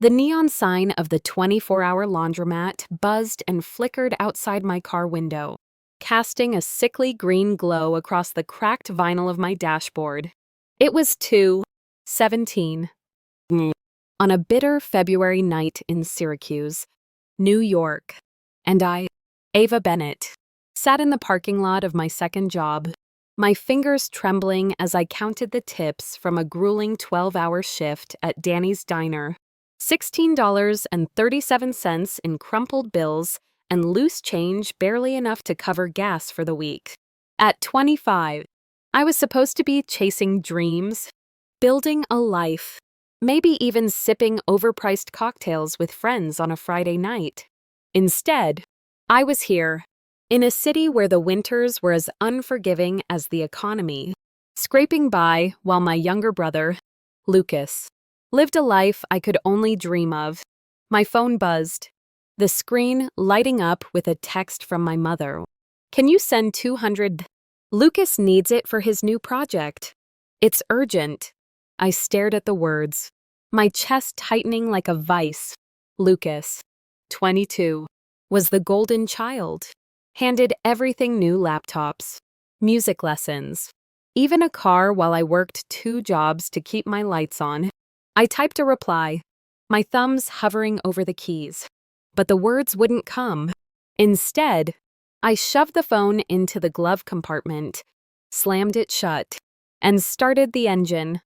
The neon sign of the 24-hour laundromat buzzed and flickered outside my car window, casting a sickly green glow across the cracked vinyl of my dashboard. It was 2:17 on a bitter February night in Syracuse, New York, and I, Ava Bennett, sat in the parking lot of my second job, my fingers trembling as I counted the tips from a grueling 12-hour shift at Danny's Diner. $16.37 in crumpled bills and loose change barely enough to cover gas for the week. At 25, I was supposed to be chasing dreams, building a life, maybe even sipping overpriced cocktails with friends on a Friday night. Instead, I was here, in a city where the winters were as unforgiving as the economy, scraping by while my younger brother, Lucas, lived a life I could only dream of. My phone buzzed, the screen lighting up with a text from my mother. "Can you send 200? Lucas needs it for his new project. It's urgent." I stared at the words, my chest tightening like a vice. Lucas, 22, was the golden child, handed everything: new laptops, music lessons, even a car while I worked 2 jobs to keep my lights on. I typed a reply, my thumbs hovering over the keys, but the words wouldn't come. Instead, I shoved the phone into the glove compartment, slammed it shut, and started the engine.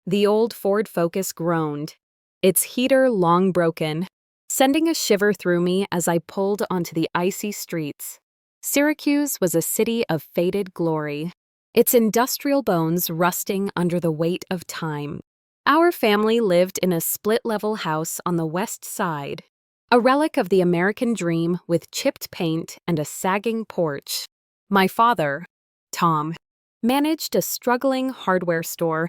The old Ford Focus groaned, its heater long broken, sending a shiver through me as I pulled onto the icy streets. Syracuse was a city of faded glory, its industrial bones rusting under the weight of time. Our family lived in a split-level house on the west side, a relic of the American dream with chipped paint and a sagging porch. My father, Tom, managed a struggling hardware store,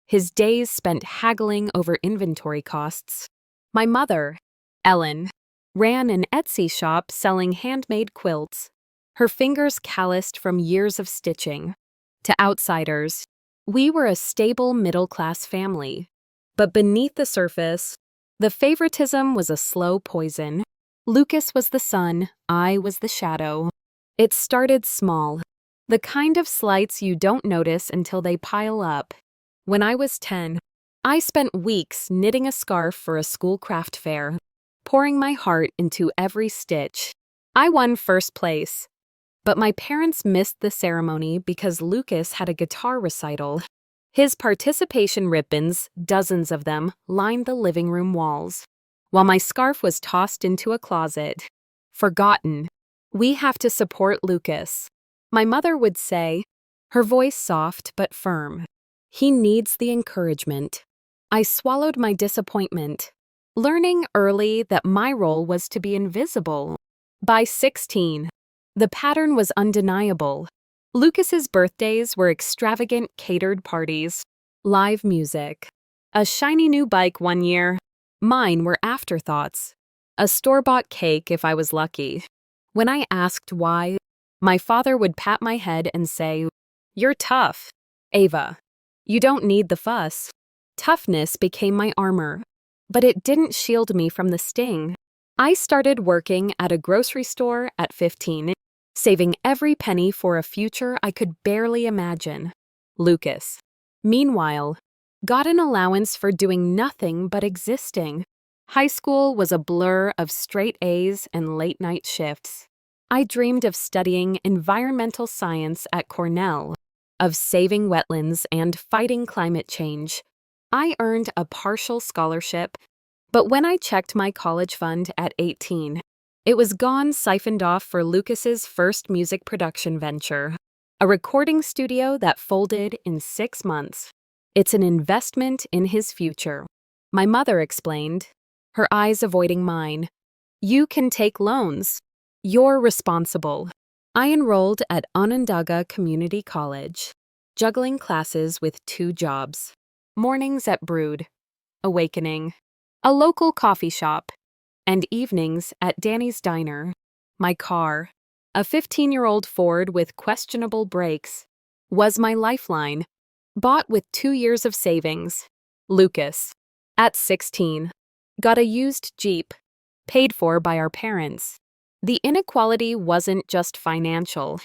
his days spent haggling over inventory costs. My mother, Ellen, ran an Etsy shop selling handmade quilts, her fingers calloused from years of stitching. To outsiders, we were a stable middle-class family. But beneath the surface, the favoritism was a slow poison. Lucas was the sun, I was the shadow. It started small, the kind of slights you don't notice until they pile up. When I was 10, I spent weeks knitting a scarf for a school craft fair, pouring my heart into every stitch. I won first place, but my parents missed the ceremony because Lucas had a guitar recital. His participation ribbons, dozens of them, lined the living room walls, while my scarf was tossed into a closet. Forgotten. "We have to support Lucas," my mother would say, her voice soft but firm. "He needs the encouragement." I swallowed my disappointment, learning early that my role was to be invisible. By 16, the pattern was undeniable. Lucas's birthdays were extravagant catered parties, live music, a shiny new bike one year. Mine were afterthoughts, a store-bought cake if I was lucky. When I asked why, my father would pat my head and say, "You're tough, Ava. You don't need the fuss." Toughness became my armor, but it didn't shield me from the sting. I started working at a grocery store at 15, saving every penny for a future I could barely imagine. Lucas, meanwhile, got an allowance for doing nothing but existing. High school was a blur of straight A's and late-night shifts. I dreamed of studying environmental science at Cornell, of saving wetlands and fighting climate change. I earned a partial scholarship, but when I checked my college fund at 18, it was gone, siphoned off for Lucas's first music production venture, a recording studio that folded in 6 months. "It's an investment in his future," my mother explained, her eyes avoiding mine. "You can take loans. You're responsible." I enrolled at Onondaga Community College, juggling classes with 2 jobs. Mornings at Brood, Awakening, a local coffee shop, and evenings at Danny's Diner. My car, a 15-year-old Ford with questionable brakes, was my lifeline, bought with 2 years of savings. Lucas, at 16, got a used Jeep, paid for by our parents. The inequality wasn't just financial,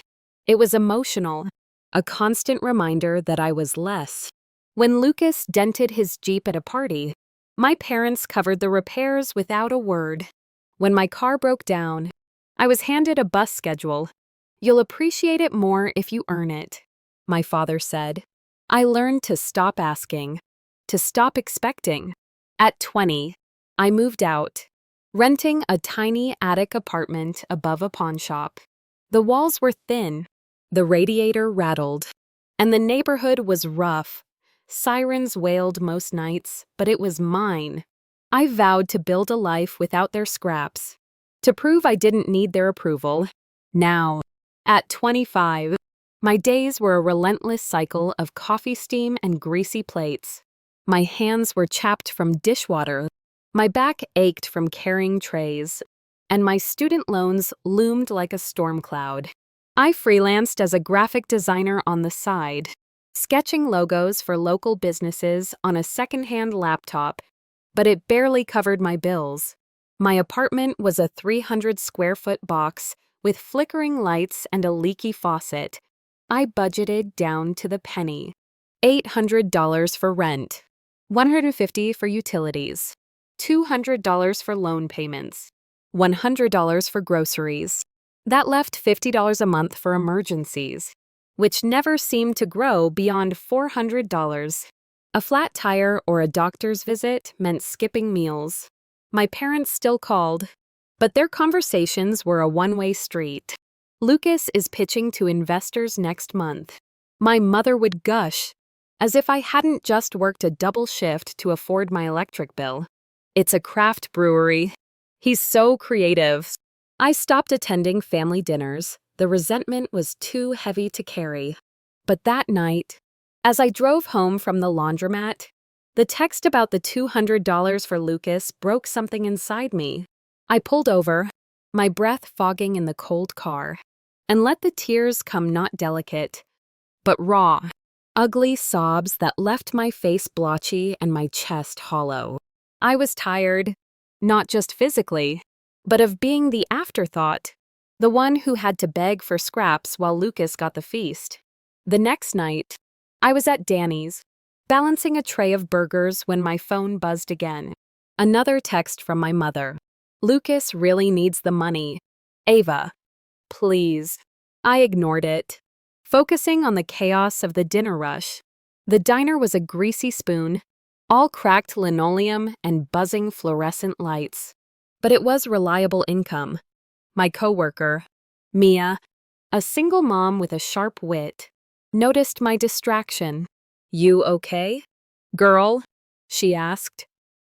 it was emotional, a constant reminder that I was less. When Lucas dented his Jeep at a party, my parents covered the repairs without a word. When my car broke down, I was handed a bus schedule. "You'll appreciate it more if you earn it," my father said. I learned to stop asking, to stop expecting. At 20, I moved out, renting a tiny attic apartment above a pawn shop. The walls were thin, the radiator rattled, and the neighborhood was rough. Sirens wailed most nights, but it was mine. I vowed to build a life without their scraps, to prove I didn't need their approval. Now, at 25, my days were a relentless cycle of coffee steam and greasy plates. My hands were chapped from dishwater, my back ached from carrying trays, and my student loans loomed like a storm cloud. I freelanced as a graphic designer on the side, sketching logos for local businesses on a secondhand laptop, but it barely covered my bills. My apartment was a 300-square-foot box with flickering lights and a leaky faucet. I budgeted down to the penny. $800 for rent, $150 for utilities, $200 for loan payments, $100 for groceries. That left $50 a month for emergencies, which never seemed to grow beyond $400. A flat tire or a doctor's visit meant skipping meals. My parents still called, but their conversations were a one-way street. "Lucas is pitching to investors next month." My mother would gush, as if I hadn't just worked a double shift to afford my electric bill. "It's a craft brewery. He's so creative." I stopped attending family dinners. The resentment was too heavy to carry. But that night, as I drove home from the laundromat, the text about the $200 for Lucas broke something inside me. I pulled over, my breath fogging in the cold car, and let the tears come not delicate, but raw, ugly sobs that left my face blotchy and my chest hollow. I was tired, not just physically, but of being the afterthought, the one who had to beg for scraps while Lucas got the feast. The next night, I was at Danny's, balancing a tray of burgers when my phone buzzed again. Another text from my mother. "Lucas really needs the money. Ava, please." I ignored it, focusing on the chaos of the dinner rush. The diner was a greasy spoon, all cracked linoleum and buzzing fluorescent lights. But it was reliable income. My coworker, Mia, a single mom with a sharp wit, noticed my distraction. "You okay, girl?" she asked,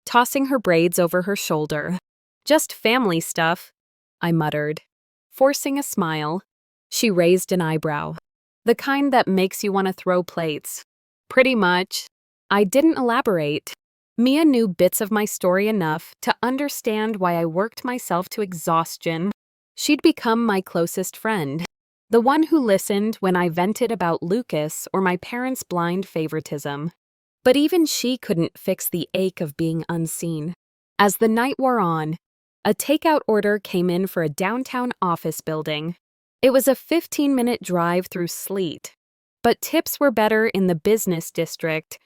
tossing her braids over her shoulder. "Just family stuff," I muttered, forcing a smile. She raised an eyebrow. "The kind that makes you want to throw plates." "Pretty much." I didn't elaborate. Mia knew bits of my story enough to understand why I worked myself to exhaustion. She'd become my closest friend, the one who listened when I vented about Lucas or my parents' blind favoritism. But even she couldn't fix the ache of being unseen. As the night wore on, a takeout order came in for a downtown office building. It was a 15-minute drive through sleet, but tips were better in the business district.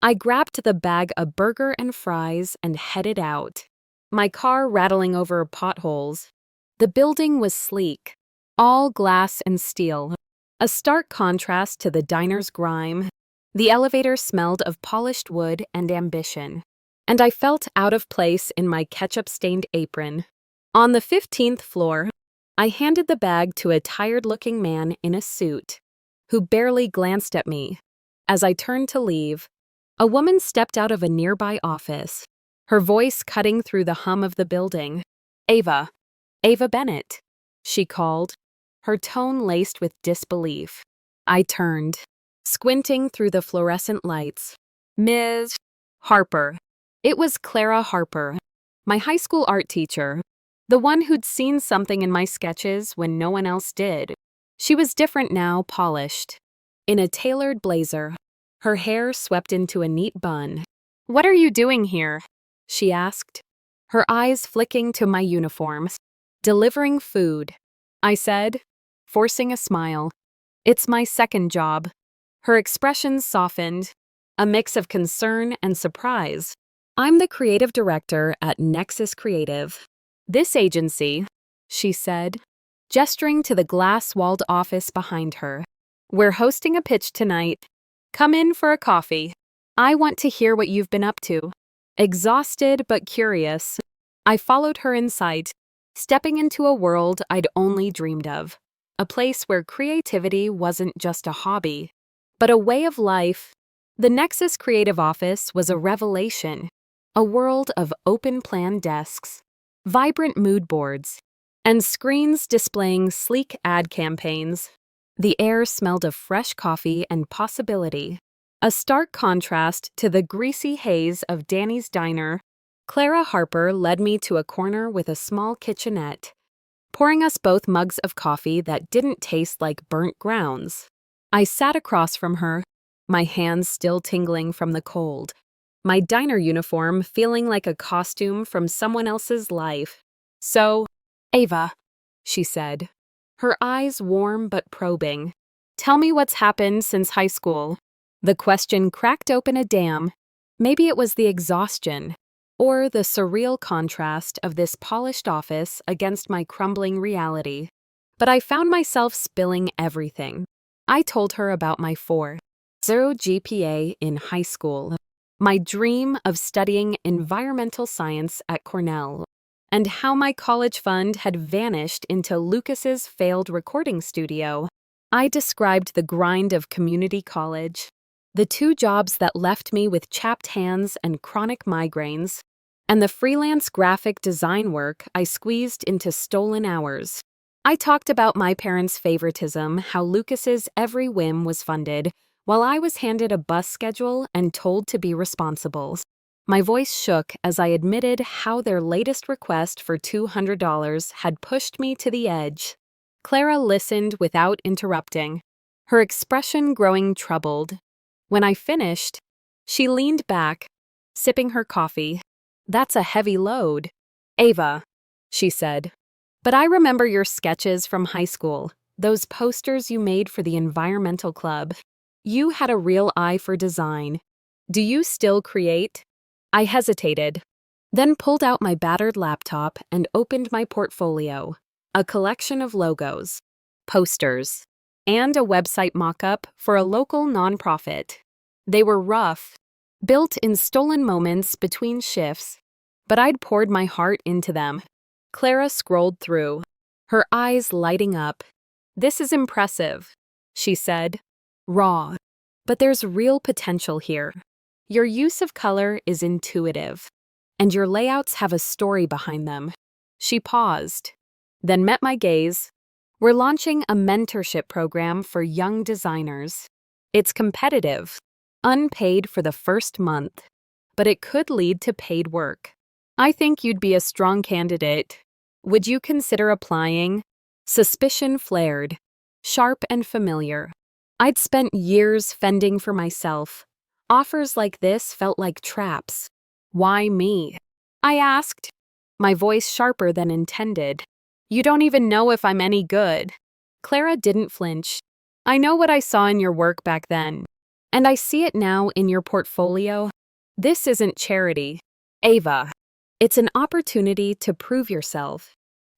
I grabbed the bag of burger and fries and headed out, my car rattling over potholes. The building was sleek, all glass and steel, a stark contrast to the diner's grime. The elevator smelled of polished wood and ambition, and I felt out of place in my ketchup-stained apron. On the 15th floor, I handed the bag to a tired-looking man in a suit, who barely glanced at me. As I turned to leave, a woman stepped out of a nearby office, her voice cutting through the hum of the building. Ava Bennett," she called, her tone laced with disbelief. I turned, squinting through the fluorescent lights. "Ms. Harper." It was Clara Harper, my high school art teacher, the one who'd seen something in my sketches when no one else did. She was different now, polished, in a tailored blazer, her hair swept into a neat bun. "What are you doing here?" she asked, her eyes flicking to my uniform. Delivering food, I said, forcing a smile. It's my second job. Her expression softened, a mix of concern and surprise. I'm the creative director at Nexus Creative. This agency, she said, gesturing to the glass-walled office behind her. We're hosting a pitch tonight. Come in for a coffee. I want to hear what you've been up to. Exhausted but curious, I followed her inside, stepping into a world I'd only dreamed of. A place where creativity wasn't just a hobby, but a way of life. The Nexus Creative Office was a revelation, a world of open-plan desks, vibrant mood boards, and screens displaying sleek ad campaigns. The air smelled of fresh coffee and possibility, a stark contrast to the greasy haze of Danny's diner. Clara Harper led me to a corner with a small kitchenette, pouring us both mugs of coffee that didn't taste like burnt grounds. I sat across from her, my hands still tingling from the cold, my diner uniform feeling like a costume from someone else's life. So, Ava, she said, her eyes warm but probing. Tell me what's happened since high school. The question cracked open a dam. Maybe it was the exhaustion, or the surreal contrast of this polished office against my crumbling reality. But I found myself spilling everything. I told her about my 4.0 GPA in high school, my dream of studying environmental science at Cornell, and how my college fund had vanished into Lucas's failed recording studio. I described the grind of community college, the 2 jobs that left me with chapped hands and chronic migraines, and the freelance graphic design work I squeezed into stolen hours. I talked about my parents' favoritism, how Lucas's every whim was funded, while I was handed a bus schedule and told to be responsible. My voice shook as I admitted how their latest request for $200 had pushed me to the edge. Clara listened without interrupting, her expression growing troubled. When I finished, she leaned back, sipping her coffee. That's a heavy load. Ava, she said. But I remember your sketches from high school, those posters you made for the environmental club. You had a real eye for design. Do you still create? I hesitated, then pulled out my battered laptop and opened my portfolio, a collection of logos, posters, and a website mock-up for a local nonprofit. They were rough, built in stolen moments between shifts, but I'd poured my heart into them. Clara scrolled through, her eyes lighting up. This is impressive, she said. Raw, but there's real potential here. Your use of color is intuitive, and your layouts have a story behind them. She paused, then met my gaze. We're launching a mentorship program for young designers. It's competitive, unpaid for the first month, but it could lead to paid work. I think you'd be a strong candidate. Would you consider applying? Suspicion flared, sharp and familiar. I'd spent years fending for myself. Offers like this felt like traps. Why me? I asked, my voice sharper than intended. You don't even know if I'm any good. Clara didn't flinch. I know what I saw in your work back then, and I see it now in your portfolio. This isn't charity, Ava. It's an opportunity to prove yourself.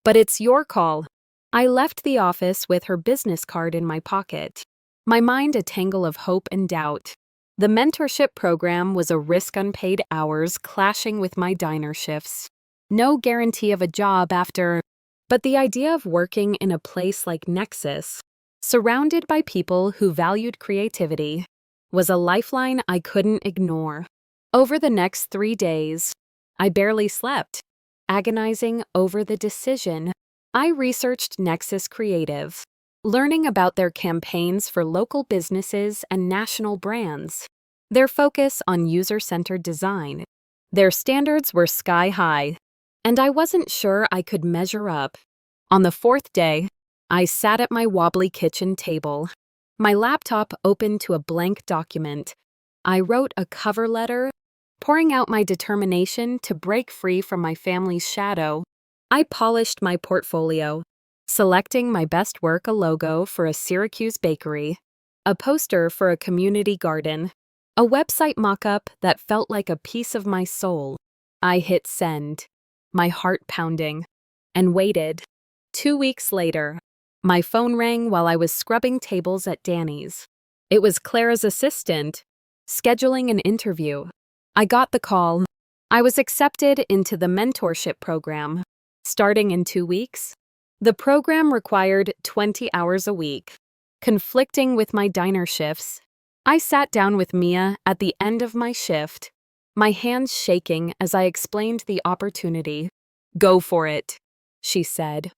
But it's your call. I left the office with her business card in my pocket, my mind a tangle of hope and doubt. The mentorship program was a risk unpaid hours clashing with my diner shifts. No guarantee of a job after, but the idea of working in a place like Nexus, surrounded by people who valued creativity, was a lifeline I couldn't ignore. Over the next 3 days, I barely slept, agonizing over the decision. I researched Nexus Creative, learning about their campaigns for local businesses and national brands, their focus on user-centered design. Their standards were sky-high, and I wasn't sure I could measure up. On the 4th day, I sat at my wobbly kitchen table, my laptop open to a blank document. I wrote a cover letter, pouring out my determination to break free from my family's shadow. I polished my portfolio, selecting my best work: a logo for a Syracuse bakery, a poster for a community garden, a website mock-up that felt like a piece of my soul. I hit send, my heart pounding, and waited. 2 weeks later, my phone rang while I was scrubbing tables at Danny's. It was Clara's assistant, scheduling an interview. I got the call. I was accepted into the mentorship program, starting in 2 weeks. The program required 20 hours a week, conflicting with my diner shifts. I sat down with Mia at the end of my shift, my hands shaking as I explained the opportunity. "Go for it," she said,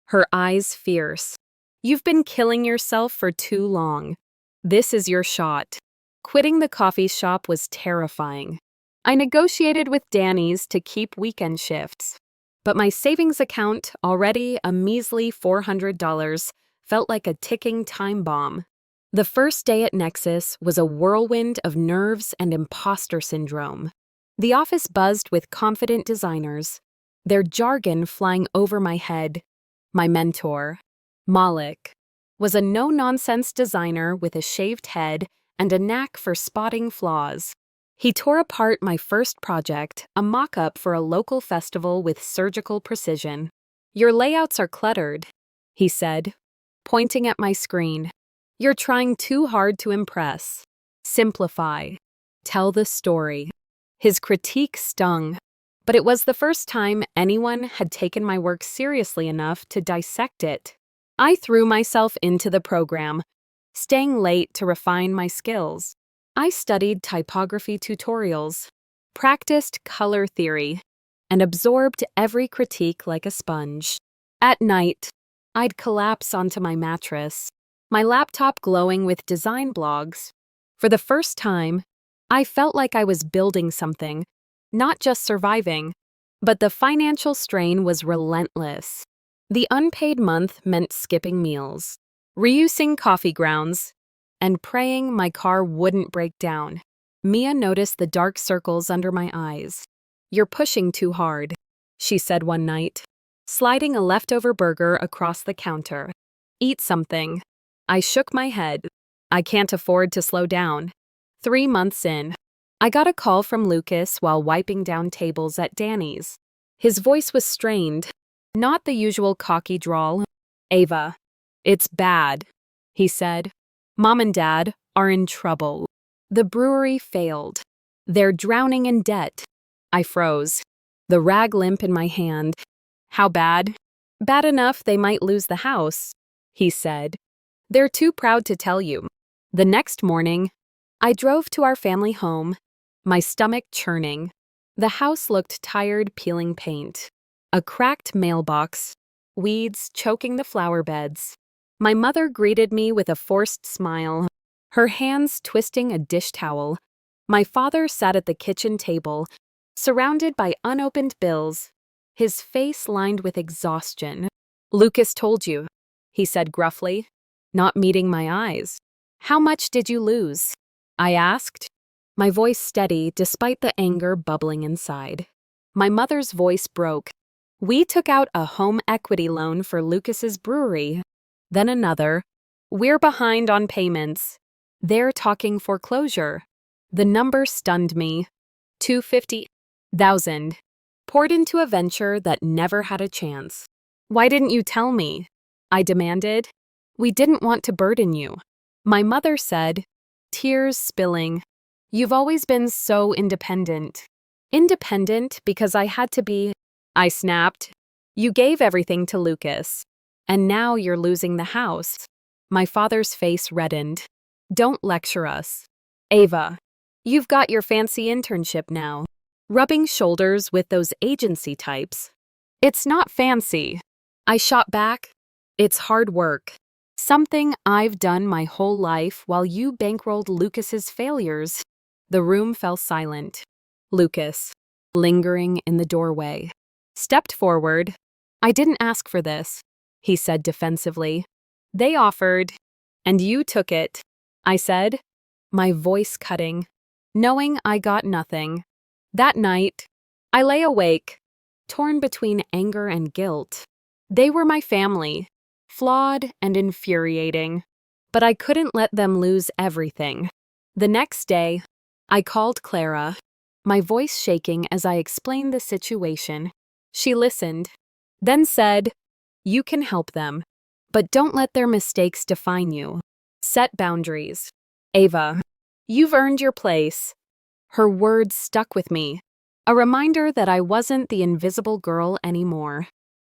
her eyes fierce. "You've been killing yourself for too long. This is your shot." Quitting the coffee shop was terrifying. I negotiated with Danny's to keep weekend shifts, but my savings account, already a measly $400, felt like a ticking time bomb. The first day at Nexus was a whirlwind of nerves and imposter syndrome. The office buzzed with confident designers, their jargon flying over my head. My mentor, Malik, was a no-nonsense designer with a shaved head and a knack for spotting flaws. He tore apart my first project, a mock-up for a local festival, with surgical precision. "Your layouts are cluttered," he said, pointing at my screen. "You're trying too hard to impress. Simplify. Tell the story." His critique stung, but it was the first time anyone had taken my work seriously enough to dissect it. I threw myself into the program, staying late to refine my skills. I studied typography tutorials, practiced color theory, and absorbed every critique like a sponge. At night, I'd collapse onto my mattress, my laptop glowing with design blogs. For the first time, I felt like I was building something, not just surviving. But the financial strain was relentless. The unpaid month meant skipping meals, reusing coffee grounds, and praying my car wouldn't break down. Mia noticed the dark circles under my eyes. "You're pushing too hard," she said one night, sliding a leftover burger across the counter. "Eat something." I shook my head. I can't afford to slow down. 3 months in, I got a call from Lucas while wiping down tables at Danny's. His voice was strained, not the usual cocky drawl. "Ava, it's bad," he said. "Mom and Dad are in trouble. The brewery failed. They're drowning in debt." I froze, the rag limp in my hand. "How bad?" "Bad enough they might lose the house," he said. "They're too proud to tell you." The next morning, I drove to our family home, my stomach churning. The house looked tired, peeling paint. A cracked mailbox, weeds choking the flower beds. My mother greeted me with a forced smile, her hands twisting a dish towel. My father sat at the kitchen table, surrounded by unopened bills, his face lined with exhaustion. "Lucas told you," he said gruffly, not meeting my eyes. "How much did you lose?" I asked, my voice steady despite the anger bubbling inside. My mother's voice broke. "We took out a home equity loan for Lucas's brewery." Then another. "We're behind on payments. They're talking foreclosure." The number stunned me. $250,000, poured into a venture that never had a chance. "Why didn't you tell me?" I demanded. "We didn't want to burden you," my mother said, tears spilling. "You've always been so independent." "Independent because I had to be," I snapped. "You gave everything to Lucas, and now you're losing the house." My father's face reddened. "Don't lecture us. Ava, you've got your fancy internship now, rubbing shoulders with those agency types." "It's not fancy," I shot back. "It's hard work. Something I've done my whole life while you bankrolled Lucas's failures." The room fell silent. Lucas, lingering in the doorway, stepped forward. "I didn't ask for this," he said defensively. "They offered, and you took it," I said, my voice cutting, knowing I got nothing. That night, I lay awake, torn between anger and guilt. They were my family, flawed and infuriating, but I couldn't let them lose everything. The next day, I called Clara, my voice shaking as I explained the situation. She listened, then said, "You can help them, but don't let their mistakes define you. Set boundaries. Ava, you've earned your place." Her words stuck with me, a reminder that I wasn't the invisible girl anymore.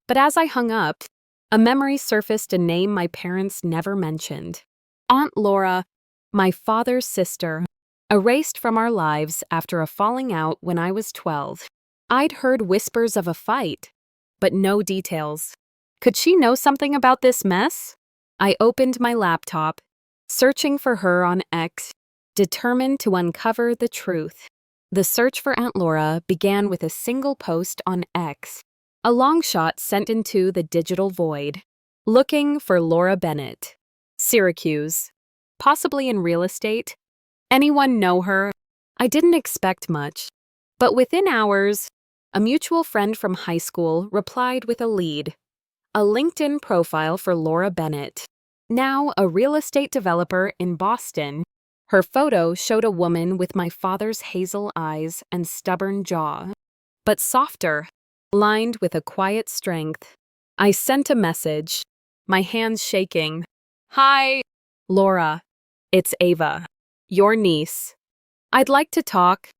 But as I hung up, a memory surfaced, a name my parents never mentioned. Aunt Laura, my father's sister, erased from our lives after a falling out when I was 12. I'd heard whispers of a fight, but no details. Could she know something about this mess? I opened my laptop, searching for her on X, determined to uncover the truth. The search for Aunt Laura began with a single post on X, a long shot sent into the digital void. Looking for Laura Bennett. Syracuse. Possibly in real estate. Anyone know her? I didn't expect much. But within hours, a mutual friend from high school replied with a lead. A LinkedIn profile for Laura Bennett. Now a real estate developer in Boston. Her photo showed a woman with my father's hazel eyes and stubborn jaw, but softer, lined with a quiet strength. I sent a message, my hands shaking. "Hi, Laura. It's Ava, your niece. I'd like to talk."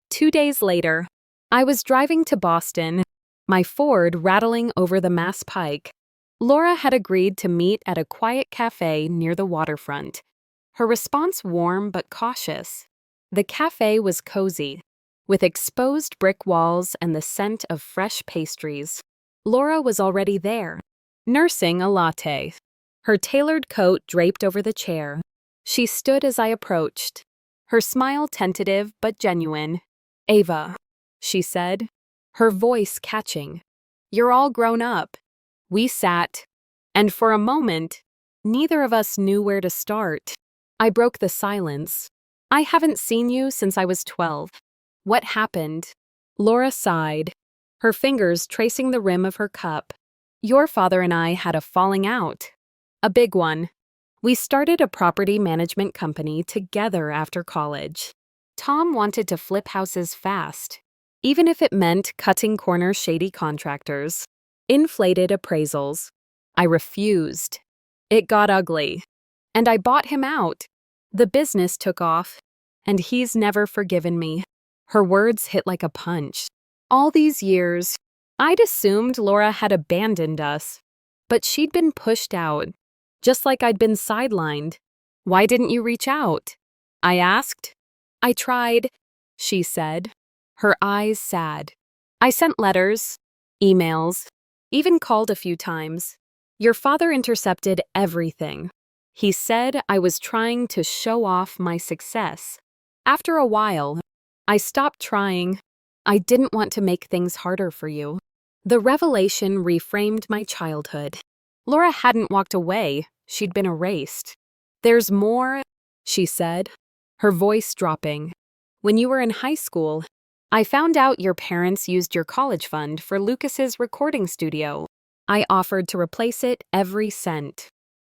2 days later, I was driving to Boston, my Ford rattling over the Mass Pike. Laura had agreed to meet at a quiet cafe near the waterfront. Her response warm but cautious. The cafe was cozy, with exposed brick walls and the scent of fresh pastries. Laura was already there, nursing a latte, her tailored coat draped over the chair. She stood as I approached, her smile tentative but genuine. "Ava," she said, her voice catching. "You're all grown up." We sat, and for a moment, neither of us knew where to start. I broke the silence. "I haven't seen you since I was 12. What happened?" Laura sighed, her fingers tracing the rim of her cup. "Your father and I had a falling out. A big one. We started a property management company together after college. Tom wanted to flip houses fast, even if it meant cutting corner shady contractors. Inflated appraisals. I refused. It got ugly. And I bought him out. The business took off, and he's never forgiven me." Her words hit like a punch. All these years, I'd assumed Laura had abandoned us, but she'd been pushed out, just like I'd been sidelined. "Why didn't you reach out?" I asked. "I tried," she said, her eyes sad. "I sent letters, emails, even called a few times. Your father intercepted everything. He said I was trying to show off my success. After a while, I stopped trying. I didn't want to make things harder for you." The revelation reframed my childhood. Laura hadn't walked away, she'd been erased. "There's more," she said, her voice dropping. "When you were in high school, I found out your parents used your college fund for Lucas's recording studio. I offered to replace it every cent.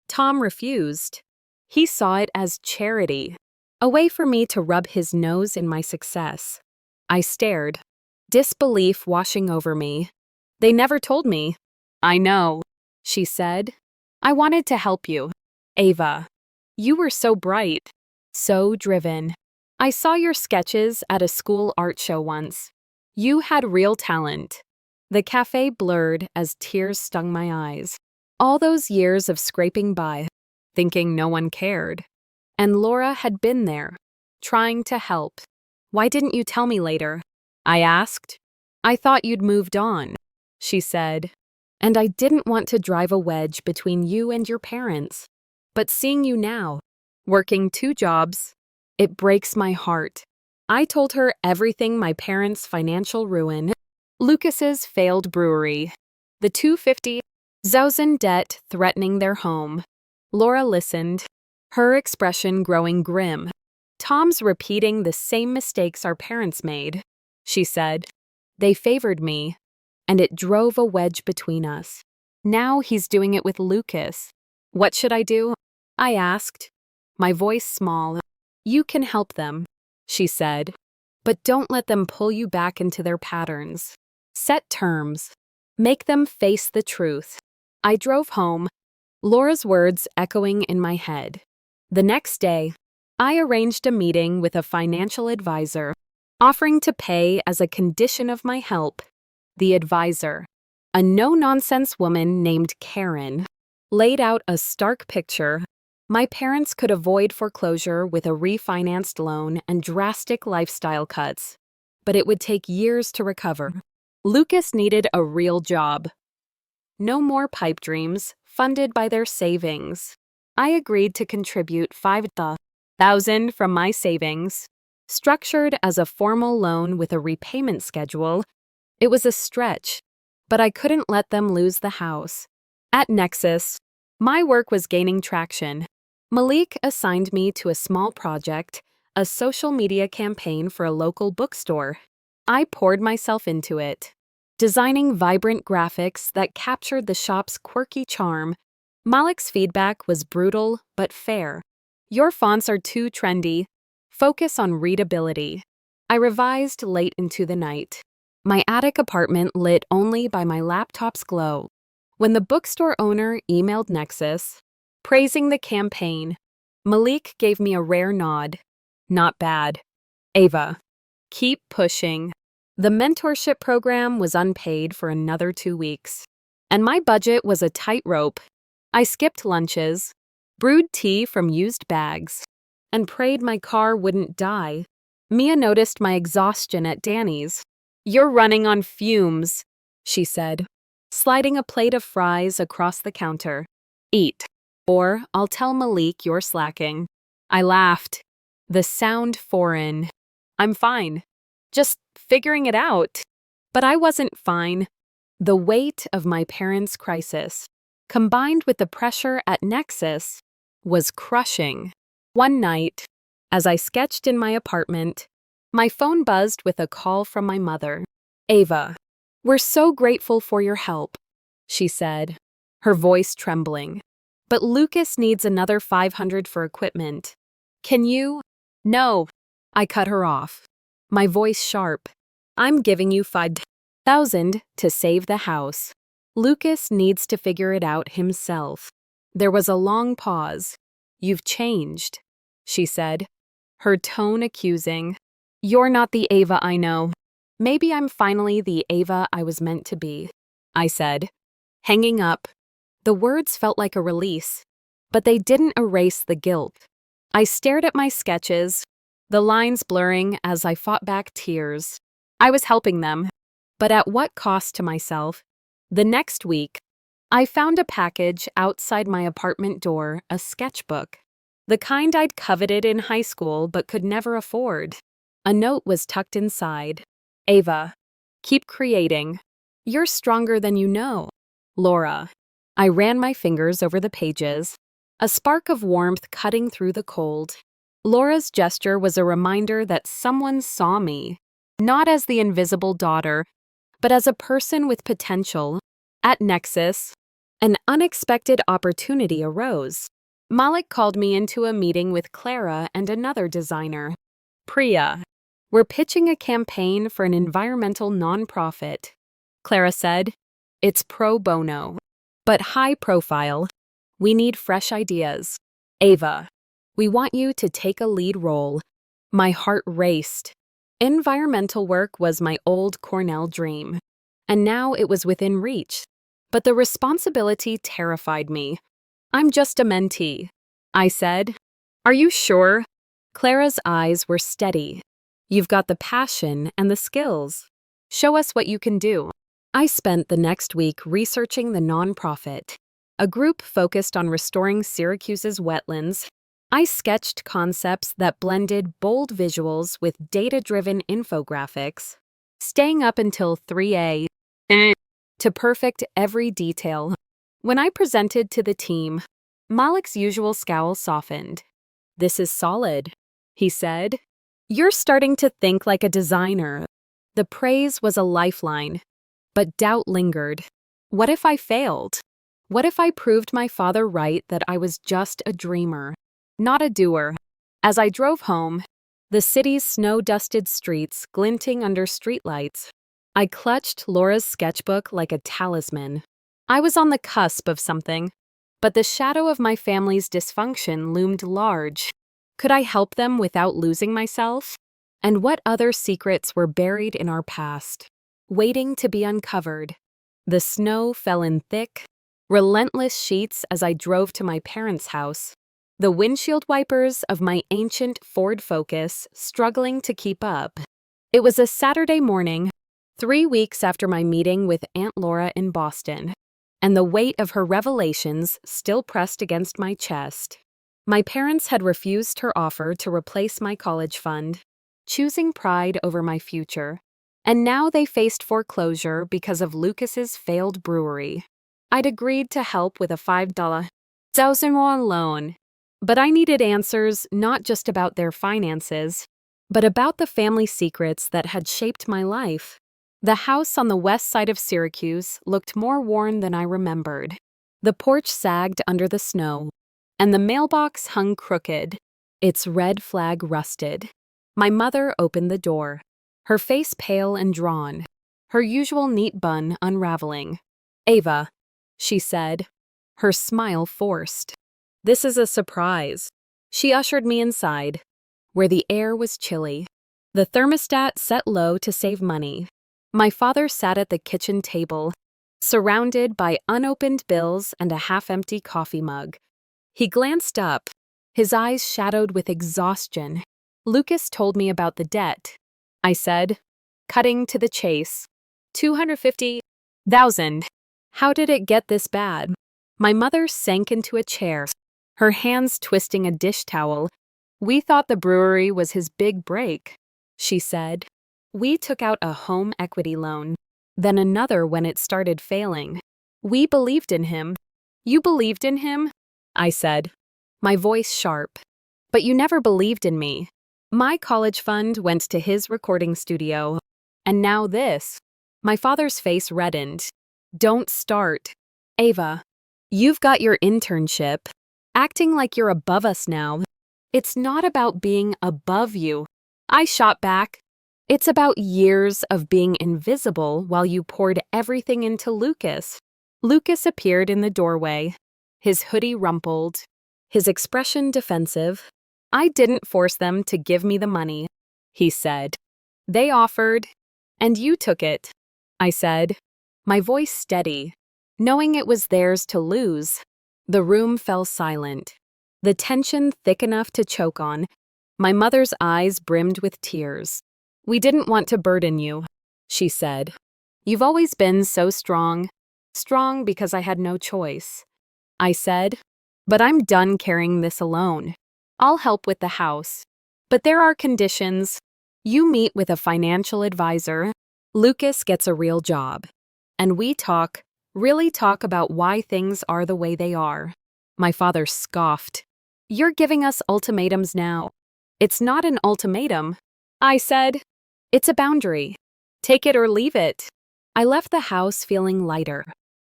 Tom refused. He saw it as charity, a way for me to rub his nose in my success." I stared, disbelief washing over me. "They never told me." "I know," she said. "I wanted to help you. Ava, you were so bright, so driven. I saw your sketches at a school art show once. You had real talent." The cafe blurred as tears stung my eyes. All those years of scraping by, thinking no one cared. And Laura had been there, trying to help. "Why didn't you tell me later?" I asked. "I thought you'd moved on," she said. "And I didn't want to drive a wedge between you and your parents. But seeing you now, working 2 jobs, it breaks my heart." I told her everything: my parents' financial ruin, Lucas's failed brewery, the $250,000 debt threatening their home. Laura listened, her expression growing grim. "Tom's repeating the same mistakes our parents made. she said. They favored me, and it drove a wedge between us. Now he's doing it with Lucas. What should I do? I asked, my voice small. You can help them, she said, but don't let them pull you back into their patterns. Set terms. Make them face the truth. I drove home, Laura's words echoing in my head. The next day, I arranged a meeting with a financial advisor, offering to pay as a condition of my help. The advisor, a no-nonsense woman named Karen, laid out a stark picture. My parents could avoid foreclosure with a refinanced loan and drastic lifestyle cuts, but it would take years to recover. Lucas needed a real job. No more pipe dreams, funded by their savings. I agreed to contribute $5,000 from my savings. Structured as a formal loan with a repayment schedule, it was a stretch, but I couldn't let them lose the house. At Nexus, my work was gaining traction. Malik assigned me to a small project, a social media campaign for a local bookstore. I poured myself into it, designing vibrant graphics that captured the shop's quirky charm. Malik's feedback was brutal but fair. Your fonts are too trendy. Focus on readability. I revised late into the night. My attic apartment lit only by my laptop's glow. When the bookstore owner emailed Nexus, praising the campaign, Malik gave me a rare nod. Not bad. Ava, keep pushing. The mentorship program was unpaid for another 2 weeks, and my budget was a tightrope. I skipped lunches, brewed tea from used bags, and prayed my car wouldn't die. Mia noticed my exhaustion at Danny's. You're running on fumes, she said, sliding a plate of fries across the counter. Eat, or I'll tell Malik you're slacking. I laughed, the sound foreign. I'm fine, just figuring it out. But I wasn't fine. The weight of my parents' crisis, combined with the pressure at Nexus, was crushing. One night, as I sketched in my apartment, my phone buzzed with a call from my mother. Ava, we're so grateful for your help, she said, her voice trembling. But Lucas needs another $500 for equipment. Can you? No, I cut her off, my voice sharp. I'm giving you $5,000 to save the house. Lucas needs to figure it out himself. There was a long pause. You've changed, she said, her tone accusing. You're not the Ava I know. Maybe I'm finally the Ava I was meant to be, I said, hanging up. The words felt like a release, but they didn't erase the guilt. I stared at my sketches, the lines blurring as I fought back tears. I was helping them, but at what cost to myself? The next week, I found a package outside my apartment door, a sketchbook, the kind I'd coveted in high school but could never afford. A note was tucked inside. Ava, keep creating. You're stronger than you know. Laura. I ran my fingers over the pages, a spark of warmth cutting through the cold. Laura's gesture was a reminder that someone saw me, not as the invisible daughter, but as a person with potential. At Nexus, an unexpected opportunity arose. Malik called me into a meeting with Clara and another designer, Priya. We're pitching a campaign for an environmental nonprofit. Clara said, it's pro bono, but high profile. We need fresh ideas. Ava, we want you to take a lead role. My heart raced. Environmental work was my old Cornell dream, and now it was within reach. But the responsibility terrified me. I'm just a mentee, I said. Are you sure? Clara's eyes were steady. You've got the passion and the skills. Show us what you can do. I spent the next week researching the nonprofit, a group focused on restoring Syracuse's wetlands. I sketched concepts that blended bold visuals with data-driven infographics, staying up until 3 a.m. to perfect every detail. When I presented to the team, Malik's usual scowl softened. This is solid, he said. You're starting to think like a designer. The praise was a lifeline, but doubt lingered. What if I failed? What if I proved my father right that I was just a dreamer, not a doer? As I drove home, the city's snow-dusted streets glinting under streetlights, I clutched Laura's sketchbook like a talisman. I was on the cusp of something, but the shadow of my family's dysfunction loomed large. Could I help them without losing myself? And what other secrets were buried in our past, waiting to be uncovered? The snow fell in thick, relentless sheets as I drove to my parents' house, the windshield wipers of my ancient Ford Focus struggling to keep up. It was a Saturday morning, 3 weeks after my meeting with Aunt Laura in Boston, and the weight of her revelations still pressed against my chest. My parents had refused her offer to replace my college fund, choosing pride over my future, and now they faced foreclosure because of Lucas's failed brewery. I'd agreed to help with a $5,000 loan, but I needed answers not just about their finances, but about the family secrets that had shaped my life. The house on the west side of Syracuse looked more worn than I remembered. The porch sagged under the snow, and the mailbox hung crooked, its red flag rusted. My mother opened the door, her face pale and drawn, her usual neat bun unraveling. "Ava," she said, her smile forced. "This is a surprise." She ushered me inside, where the air was chilly. The thermostat set low to save money. My father sat at the kitchen table, surrounded by unopened bills and a half-empty coffee mug. He glanced up, his eyes shadowed with exhaustion. "Lucas told me about the debt," I said, cutting to the chase. $250,000. How did it get this bad? My mother sank into a chair, her hands twisting a dish towel. "We thought the brewery was his big break," she said. "We took out a home equity loan, then another when it started failing. We believed in him." "You believed in him?" I said, my voice sharp. "But you never believed in me. My college fund went to his recording studio. And now this." My father's face reddened. "Don't start. Ava, you've got your internship. Acting like you're above us now. It's not about being above you." I shot back. "It's about years of being invisible while you poured everything into Lucas." Lucas appeared in the doorway, his hoodie rumpled, his expression defensive. "I didn't force them to give me the money," he said. "They offered, and you took it," I said, my voice steady, knowing it was theirs to lose. The room fell silent, the tension thick enough to choke on. My mother's eyes brimmed with tears. "We didn't want to burden you," she said. "You've always been so strong. Strong because I had no choice." I said, "But I'm done carrying this alone. I'll help with the house. But there are conditions. You meet with a financial advisor. Lucas gets a real job. And we really talk about why things are the way they are." My father scoffed. "You're giving us ultimatums now." "It's not an ultimatum," I said. "It's a boundary. Take it or leave it." I left the house feeling lighter,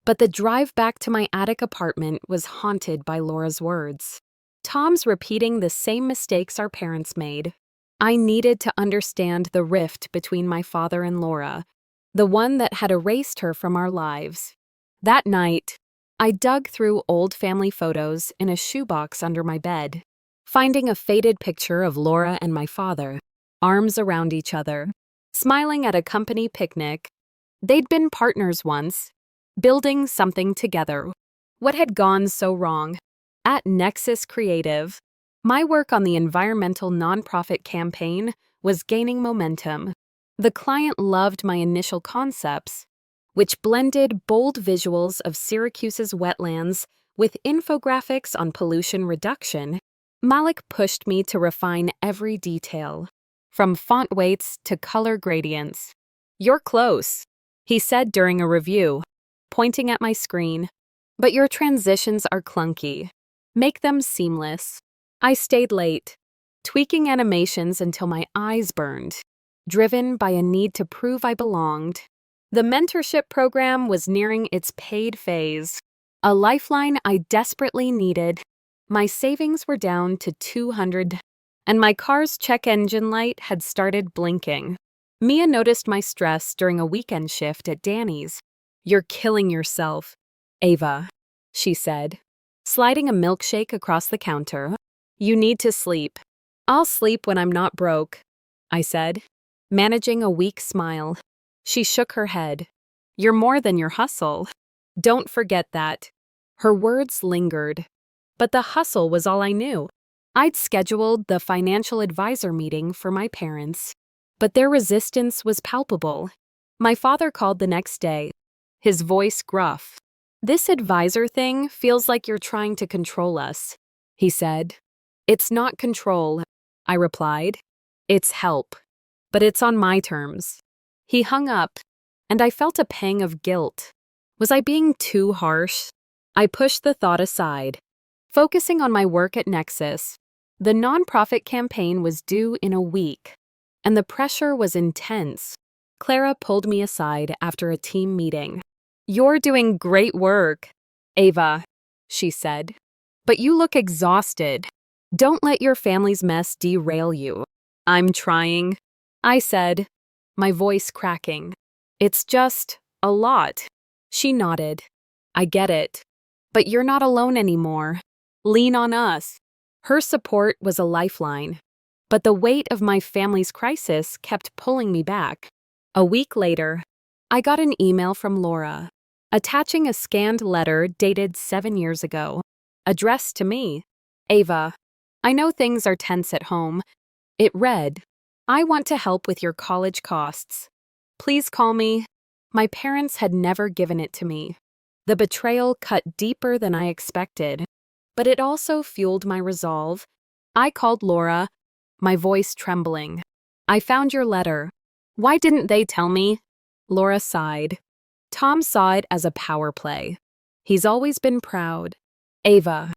but the drive back to my attic apartment was haunted by Laura's words. Tom's repeating the same mistakes our parents made. I needed to understand the rift between my father and Laura, the one that had erased her from our lives. That night, I dug through old family photos in a shoebox under my bed, finding a faded picture of Laura and my father, arms around each other, smiling at a company picnic. They'd been partners once, building something together. What had gone so wrong? At Nexus Creative, my work on the environmental nonprofit campaign was gaining momentum. The client loved my initial concepts, which blended bold visuals of Syracuse's wetlands with infographics on pollution reduction. Malik pushed me to refine every detail, from font weights to color gradients. "You're close," he said during a review, pointing at my screen. "But your transitions are clunky. Make them seamless." I stayed late, tweaking animations until my eyes burned. driven by a need to prove I belonged. The mentorship program was nearing its paid phase, a lifeline I desperately needed. My savings were down to $200, and my car's check engine light had started blinking. Mia noticed my stress during a weekend shift at Danny's. "You're killing yourself, Ava," she said, sliding a milkshake across the counter. "You need to sleep." "I'll sleep when I'm not broke," I said, managing a weak smile. She shook her head. "You're more than your hustle. Don't forget that." Her words lingered. But the hustle was all I knew. I'd scheduled the financial advisor meeting for my parents, but their resistance was palpable. My father called the next day, his voice gruff. "This advisor thing feels like you're trying to control us," he said. "It's not control," I replied. "It's help. But it's on my terms." He hung up, and I felt a pang of guilt. Was I being too harsh? I pushed the thought aside, focusing on my work at Nexus. The nonprofit campaign was due in a week, and the pressure was intense. Clara pulled me aside after a team meeting. "You're doing great work, Ava," she said, "but you look exhausted. Don't let your family's mess derail you." "I'm trying," I said, my voice cracking. "It's just a lot." She nodded. "I get it. But you're not alone anymore. Lean on us." Her support was a lifeline, but the weight of my family's crisis kept pulling me back. A week later, I got an email from Laura, attaching a scanned letter dated 7 years ago, addressed to me. "Ava, I know things are tense at home." It read, "I want to help with your college costs. Please call me." My parents had never given it to me. The betrayal cut deeper than I expected, but it also fueled my resolve. I called Laura, my voice trembling. "I found your letter. Why didn't they tell me?" Laura sighed. "Tom saw it as a power play. He's always been proud." "Ava,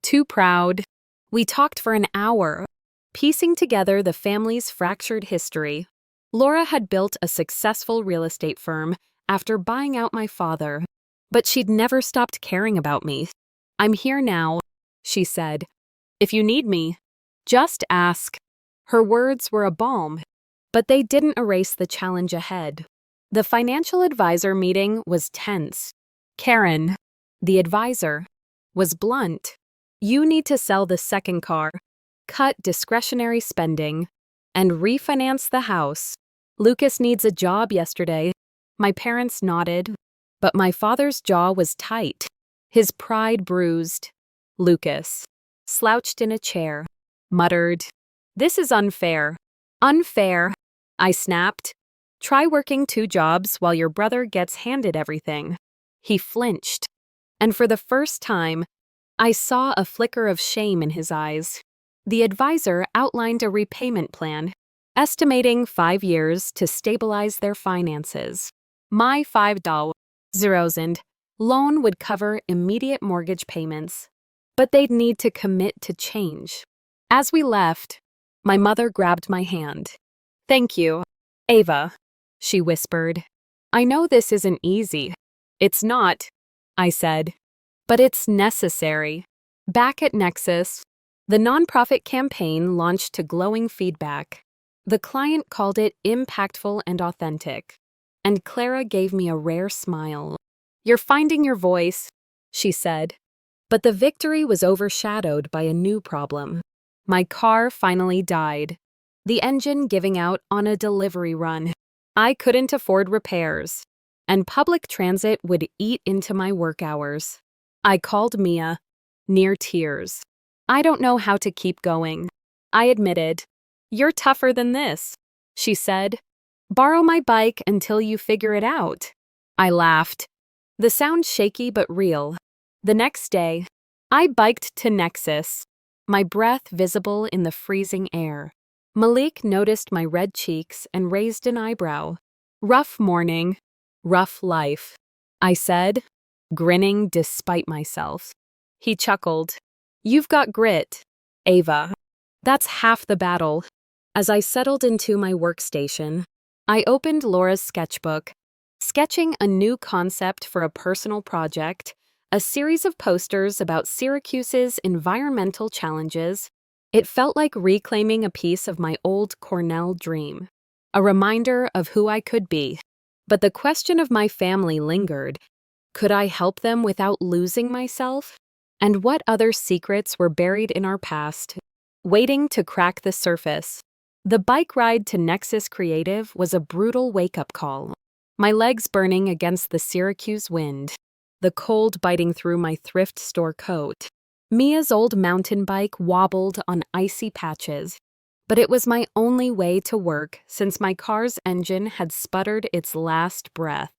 too proud." We talked for an hour, piecing together the family's fractured history. Laura had built a successful real estate firm after buying out my father, but she'd never stopped caring about me. "I'm here now," she said. "If you need me, just ask." Her words were a balm, but they didn't erase the challenge ahead. The financial advisor meeting was tense. Karen, the advisor, was blunt. "You need to sell the second car, cut discretionary spending, and refinance the house. Lucas needs a job yesterday." My parents nodded, but my father's jaw was tight, his pride bruised. Lucas, slouched in a chair, muttered, "This is unfair." "Unfair," I snapped. "Try working 2 jobs while your brother gets handed everything." He flinched, and for the first time, I saw a flicker of shame in his eyes. The advisor outlined a repayment plan, estimating 5 years to stabilize their finances. My $5,000 loan would cover immediate mortgage payments, but they'd need to commit to change. As we left, my mother grabbed my hand. "Thank you, Ava," she whispered. "I know this isn't easy." "It's not," I said, "but it's necessary." Back at Nexus, the nonprofit campaign launched to glowing feedback. The client called it impactful and authentic, and Clara gave me a rare smile. "You're finding your voice," she said. But the victory was overshadowed by a new problem. My car finally died, the engine giving out on a delivery run. I couldn't afford repairs, and public transit would eat into my work hours. I called Mia, near tears. "I don't know how to keep going," I admitted. "You're tougher than this," she said. "Borrow my bike until you figure it out." I laughed. The sound shaky but real. The next day, I biked to Nexus, my breath visible in the freezing air. Malik noticed my red cheeks and raised an eyebrow. "Rough morning, rough life," I said, grinning despite myself. He chuckled. "You've got grit, Ava. That's half the battle." As I settled into my workstation, I opened Laura's sketchbook, sketching a new concept for a personal project, a series of posters about Syracuse's environmental challenges. It felt like reclaiming a piece of my old Cornell dream, a reminder of who I could be. But the question of my family lingered. Could I help them without losing myself? And what other secrets were buried in our past, waiting to crack the surface? The bike ride to Nexus Creative was a brutal wake-up call. My legs burning against the Syracuse wind, the cold biting through my thrift store coat. Mia's old mountain bike wobbled on icy patches, but it was my only way to work since my car's engine had sputtered its last breath.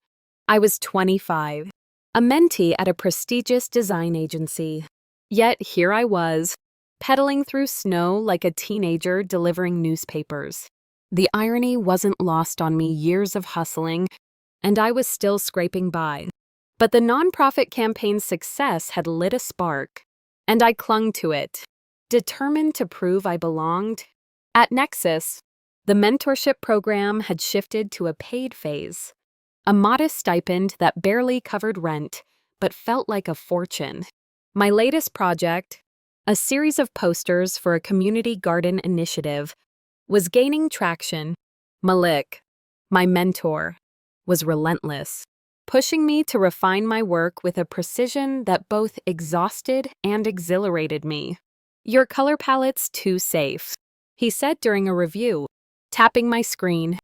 I was 25, a mentee at a prestigious design agency. Yet here I was, pedaling through snow like a teenager delivering newspapers. The irony wasn't lost on me years of hustling, and I was still scraping by. But the nonprofit campaign's success had lit a spark, and I clung to it, determined to prove I belonged. At Nexus, the mentorship program had shifted to a paid phase, a modest stipend that barely covered rent, but felt like a fortune. My latest project, a series of posters for a community garden initiative, was gaining traction. Malik, my mentor, was relentless, pushing me to refine my work with a precision that both exhausted and exhilarated me. "Your color palette's too safe," he said during a review, tapping my screen.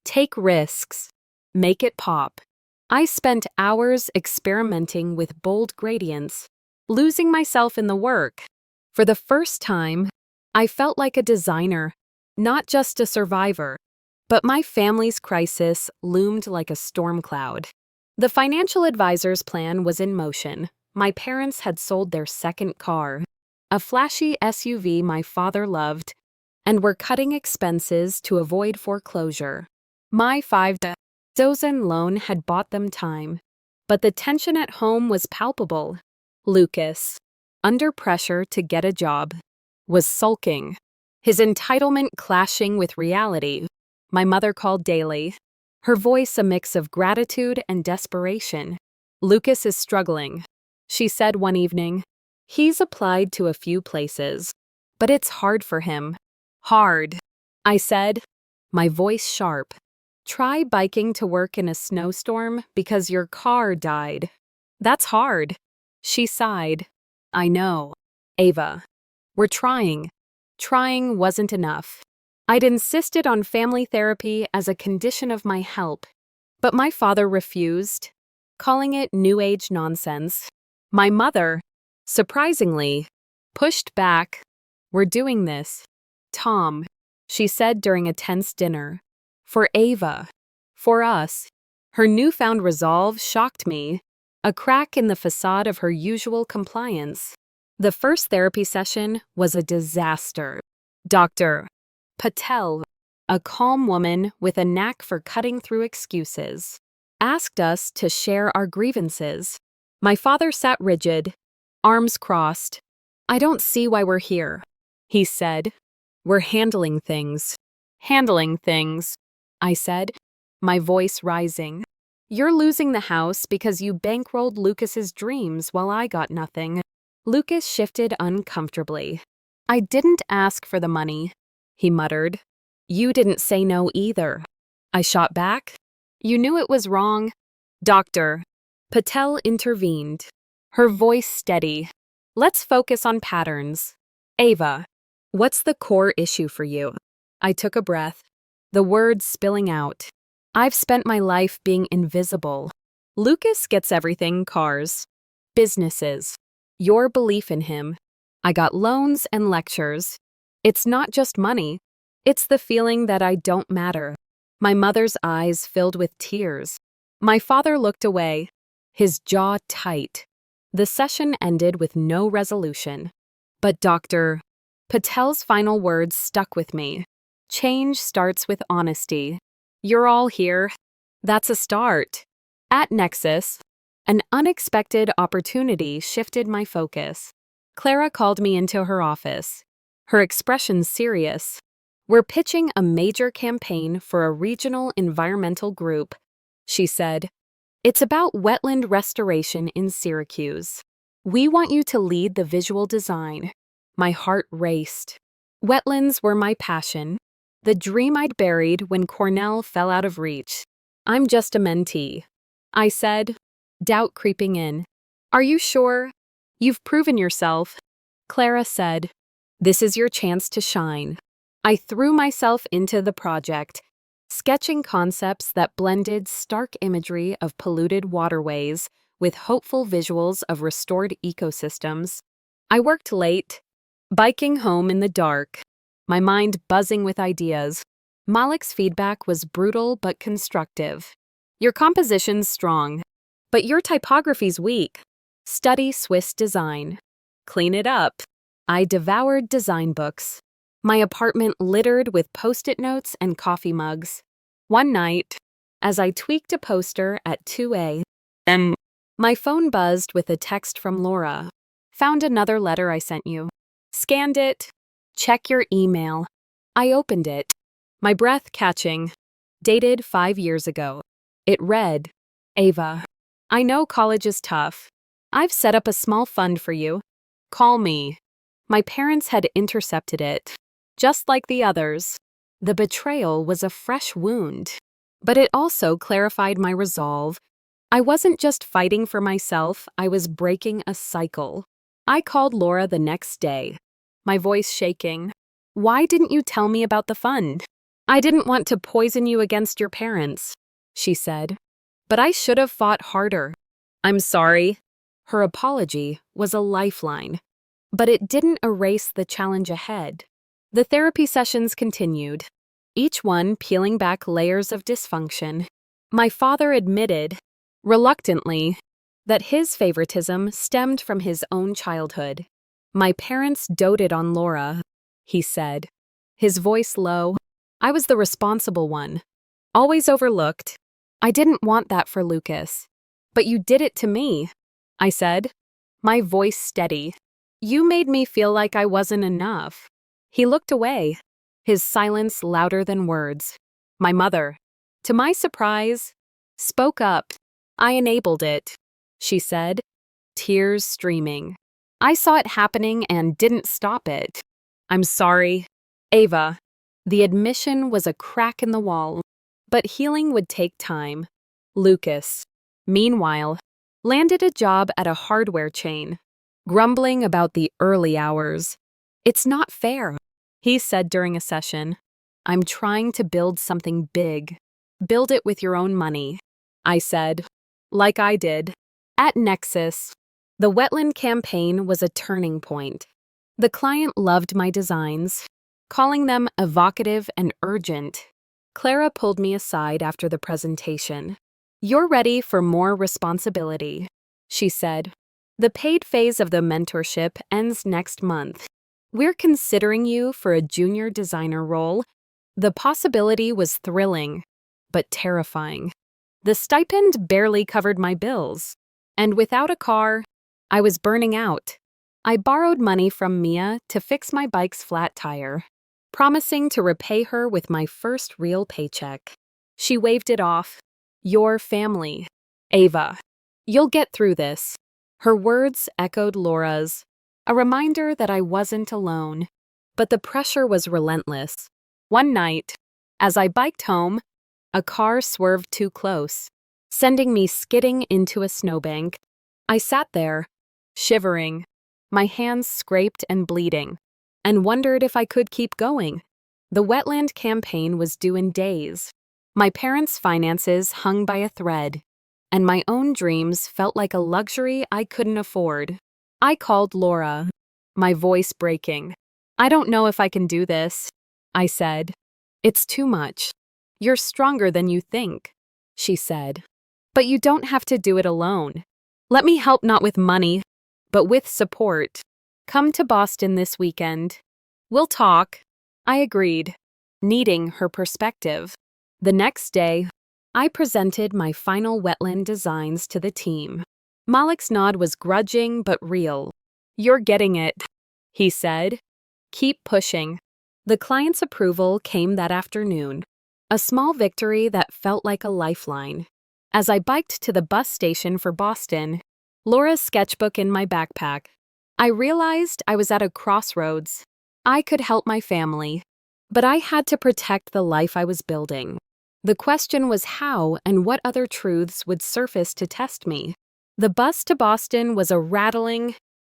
"Take risks. Make it pop." I spent hours experimenting with bold gradients, losing myself in the work. For the first time, I felt like a designer, not just a survivor. But my family's crisis loomed like a storm cloud. The financial advisor's plan was in motion. My parents had sold their second car, a flashy SUV my father loved, and were cutting expenses to avoid foreclosure. My $5,000 loan had bought them time, but the tension at home was palpable. Lucas, under pressure to get a job, was sulking, his entitlement clashing with reality. My mother called daily, her voice a mix of gratitude and desperation. "Lucas is struggling," she said one evening. "He's applied to a few places, but it's hard for him." "Hard," I said, my voice sharp. "Try biking to work in a snowstorm because your car died. That's hard." She sighed. "I know, Ava. We're trying." Trying wasn't enough. I'd insisted on family therapy as a condition of my help, but my father refused, calling it New Age nonsense. My mother, surprisingly, pushed back. "We're doing this, Tom," she said during a tense dinner. "For Ava. For us." Her newfound resolve shocked me, a crack in the facade of her usual compliance. The first therapy session was a disaster. Dr. Patel, a calm woman with a knack for cutting through excuses, asked us to share our grievances. My father sat rigid, arms crossed. "I don't see why we're here," he said. "We're handling things." "Handling things," I said, my voice rising. "You're losing the house because you bankrolled Lucas's dreams while I got nothing." Lucas shifted uncomfortably. "I didn't ask for the money," he muttered. "You didn't say no either." I shot back. "You knew it was wrong." Dr. Patel intervened, her voice steady. "Let's focus on patterns. Ava, what's the core issue for you?" I took a breath, the words spilling out. "I've spent my life being invisible. Lucas gets everything: cars, businesses, your belief in him. I got loans and lectures. It's not just money. It's the feeling that I don't matter." My mother's eyes filled with tears. My father looked away, his jaw tight. The session ended with no resolution. But Dr. Patel's final words stuck with me. "Change starts with honesty. You're all here. That's a start." At Nexus, an unexpected opportunity shifted my focus. Clara called me into her office, her expression serious. We're pitching a major campaign for a regional environmental group, she said. It's about wetland restoration in Syracuse. We want you to lead the visual design. My heart raced. Wetlands were my passion, the dream I'd buried when Cornell fell out of reach. I'm just a mentee, I said, doubt creeping in. Are you sure? You've proven yourself. Clara said, this is your chance to shine. I threw myself into the project, sketching concepts that blended stark imagery of polluted waterways with hopeful visuals of restored ecosystems. I worked late, biking home in the dark, my mind buzzing with ideas. Malik's feedback was brutal but constructive. Your composition's strong, but your typography's weak. Study Swiss design. Clean it up. I devoured design books, my apartment littered with post-it notes and coffee mugs. One night, as I tweaked a poster at 2 a.m., my phone buzzed with a text from Laura. Found another letter I sent you. Scanned it. Check your email. I opened it, my breath catching. Dated 5 years ago. It read, Ava, I know college is tough. I've set up a small fund for you. Call me. My parents had intercepted it. Just like the others, the betrayal was a fresh wound. But it also clarified my resolve. I wasn't just fighting for myself, I was breaking a cycle. I called Laura the next day, my voice shaking. Why didn't you tell me about the fund? I didn't want to poison you against your parents, she said. But I should have fought harder. I'm sorry. Her apology was a lifeline. But it didn't erase the challenge ahead. The therapy sessions continued, each one peeling back layers of dysfunction. My father admitted, reluctantly, that his favoritism stemmed from his own childhood. My parents doted on Laura, he said, his voice low. I was the responsible one, always overlooked. I didn't want that for Lucas. But you did it to me, I said, my voice steady. You made me feel like I wasn't enough. He looked away, his silence louder than words. My mother, to my surprise, spoke up. I enabled it, she said, tears streaming. I saw it happening and didn't stop it. I'm sorry, Ava. The admission was a crack in the wall, but healing would take time. Lucas, meanwhile, landed a job at a hardware chain, grumbling about the early hours. It's not fair, he said during a session. I'm trying to build something big. Build it with your own money, I said, like I did. At Nexus, the wetland campaign was a turning point. The client loved my designs, calling them evocative and urgent. Clara pulled me aside after the presentation. You're ready for more responsibility, she said. The paid phase of the mentorship ends next month. We're considering you for a junior designer role. The possibility was thrilling, but terrifying. The stipend barely covered my bills, and without a car, I was burning out. I borrowed money from Mia to fix my bike's flat tire, promising to repay her with my first real paycheck. She waved it off. Your family, Ava. You'll get through this. Her words echoed Laura's, a reminder that I wasn't alone. But the pressure was relentless. One night, as I biked home, a car swerved too close, sending me skidding into a snowbank. I sat there, shivering, my hands scraped and bleeding, and wondered if I could keep going. The wetland campaign was due in days. My parents' finances hung by a thread, and my own dreams felt like a luxury I couldn't afford. I called Laura, my voice breaking. I don't know if I can do this, I said. It's too much. You're stronger than you think, she said. But you don't have to do it alone. Let me help not with money, but with support. Come to Boston this weekend. We'll talk. I agreed, needing her perspective. The next day, I presented my final wetland designs to the team. Malik's nod was grudging but real. You're getting it, he said. Keep pushing. The client's approval came that afternoon, a small victory that felt like a lifeline. As I biked to the bus station for Boston, Laura's sketchbook in my backpack, I realized I was at a crossroads. I could help my family, but I had to protect the life I was building. The question was how and what other truths would surface to test me. The bus to Boston was a rattling,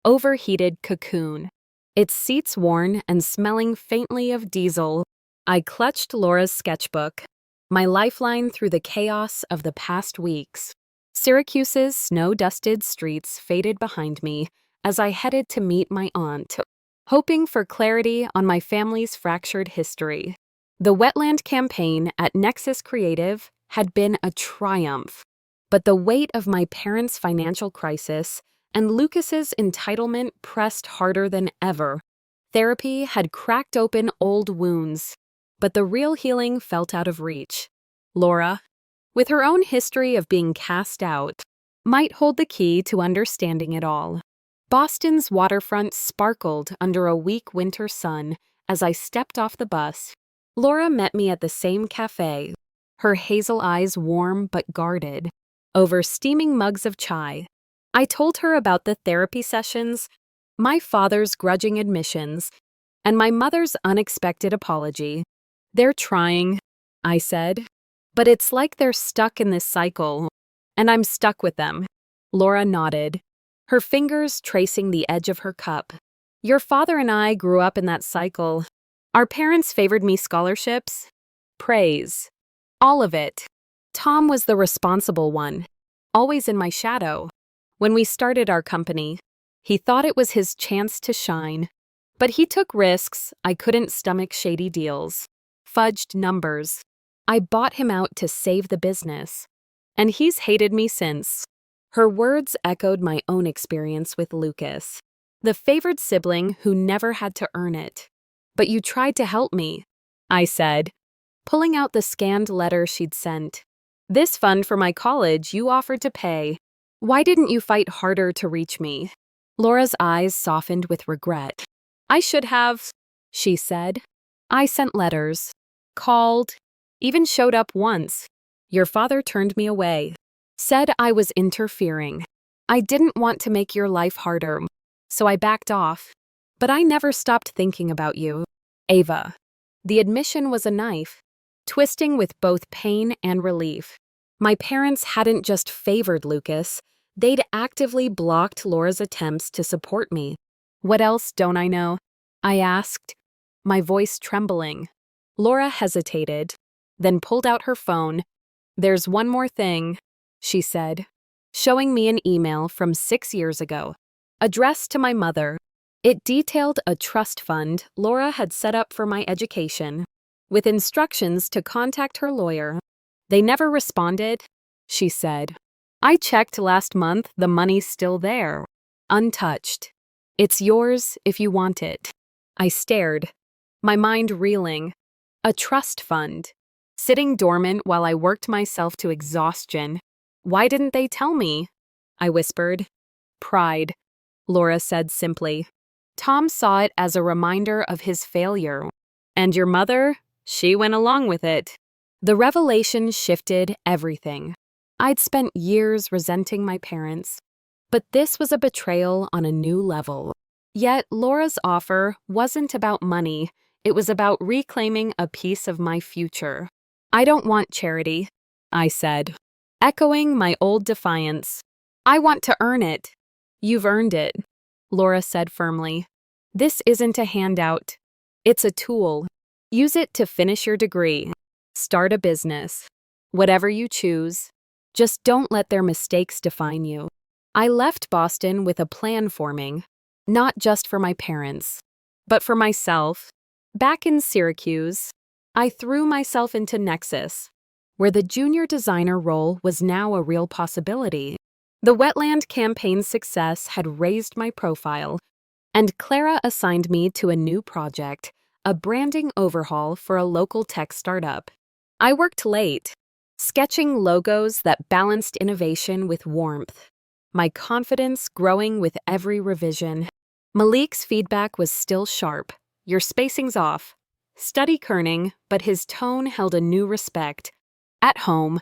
overheated cocoon, its seats worn and smelling faintly of diesel. I clutched Laura's sketchbook, my lifeline through the chaos of the past weeks. Syracuse's snow-dusted streets faded behind me as I headed to meet my aunt, hoping for clarity on my family's fractured history. The wetland campaign at Nexus Creative had been a triumph, but the weight of my parents' financial crisis and Lucas's entitlement pressed harder than ever. Therapy had cracked open old wounds, but the real healing felt out of reach. Laura, with her own history of being cast out, might hold the key to understanding it all. Boston's waterfront sparkled under a weak winter sun as I stepped off the bus. Laura met me at the same cafe, her hazel eyes warm but guarded, over steaming mugs of chai. I told her about the therapy sessions, my father's grudging admissions, and my mother's unexpected apology. "They're trying," I said, "but it's like they're stuck in this cycle, and I'm stuck with them." Laura nodded, her fingers tracing the edge of her cup. "Your father and I grew up in that cycle. Our parents favored me scholarships, praise, all of it. Tom was the responsible one, always in my shadow. When we started our company, he thought it was his chance to shine. But he took risks. I couldn't stomach shady deals, fudged numbers. I bought him out to save the business. And he's hated me since." Her words echoed my own experience with Lucas, the favored sibling who never had to earn it. "But you tried to help me," I said, pulling out the scanned letter she'd sent. "This fund for my college you offered to pay. Why didn't you fight harder to reach me?" Laura's eyes softened with regret. "I should have," she said. "I sent letters, called, even showed up once. Your father turned me away, said I was interfering. I didn't want to make your life harder, so I backed off. But I never stopped thinking about you." Ava. The admission was a knife, twisting with both pain and relief. My parents hadn't just favored Lucas, they'd actively blocked Laura's attempts to support me. "What else don't I know?" I asked, my voice trembling. Laura hesitated, then pulled out her phone. "There's one more thing," she said, showing me an email from 6 years ago, addressed to my mother. It detailed a trust fund Laura had set up for my education, with instructions to contact her lawyer. "They never responded," she said. "I checked last month, the money's still there, untouched. It's yours if you want it." I stared, my mind reeling. A trust fund, sitting dormant while I worked myself to exhaustion. "Why didn't they tell me?" I whispered. "Pride," Laura said simply. "Tom saw it as a reminder of his failure. And your mother? She went along with it." The revelation shifted everything. I'd spent years resenting my parents, but this was a betrayal on a new level. Yet Laura's offer wasn't about money, it was about reclaiming a piece of my future. "I don't want charity," I said, echoing my old defiance. "I want to earn it." "You've earned it," Laura said firmly. "This isn't a handout. It's a tool. Use it to finish your degree, start a business, whatever you choose. Just don't let their mistakes define you." I left Boston with a plan forming, not just for my parents, but for myself. Back in Syracuse, I threw myself into Nexus, where the junior designer role was now a real possibility. The wetland campaign's success had raised my profile, and Clara assigned me to a new project, a branding overhaul for a local tech startup. I worked late, sketching logos that balanced innovation with warmth, my confidence growing with every revision. Malik's feedback was still sharp. "Your spacing's off." Study kerning, but his tone held a new respect. At home,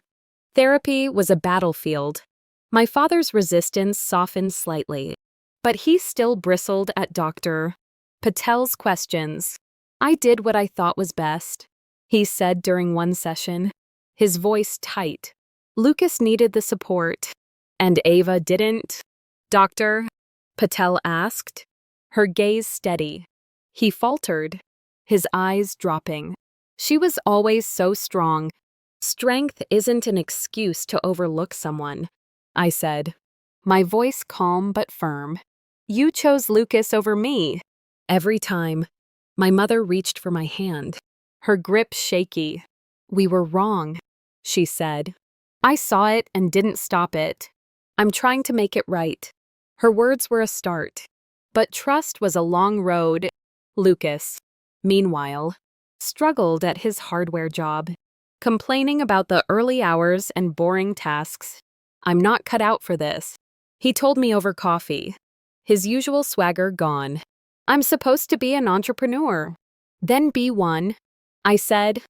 therapy was a battlefield. My father's resistance softened slightly, but he still bristled at Dr. Patel's questions. I did what I thought was best, he said during one session, his voice tight. Lucas needed the support, and Ava didn't. Dr. Patel asked, her gaze steady. He faltered, his eyes dropping. She was always so strong. Strength isn't an excuse to overlook someone, I said, my voice calm but firm. You chose Lucas over me. Every time, my mother reached for my hand, her grip shaky. We were wrong, she said. I saw it and didn't stop it. I'm trying to make it right. Her words were a start, but trust was a long road. Lucas, meanwhile, struggled at his hardware job, complaining about the early hours and boring tasks. I'm not cut out for this, he told me over coffee, his usual swagger gone. I'm supposed to be an entrepreneur. Then be one, I said,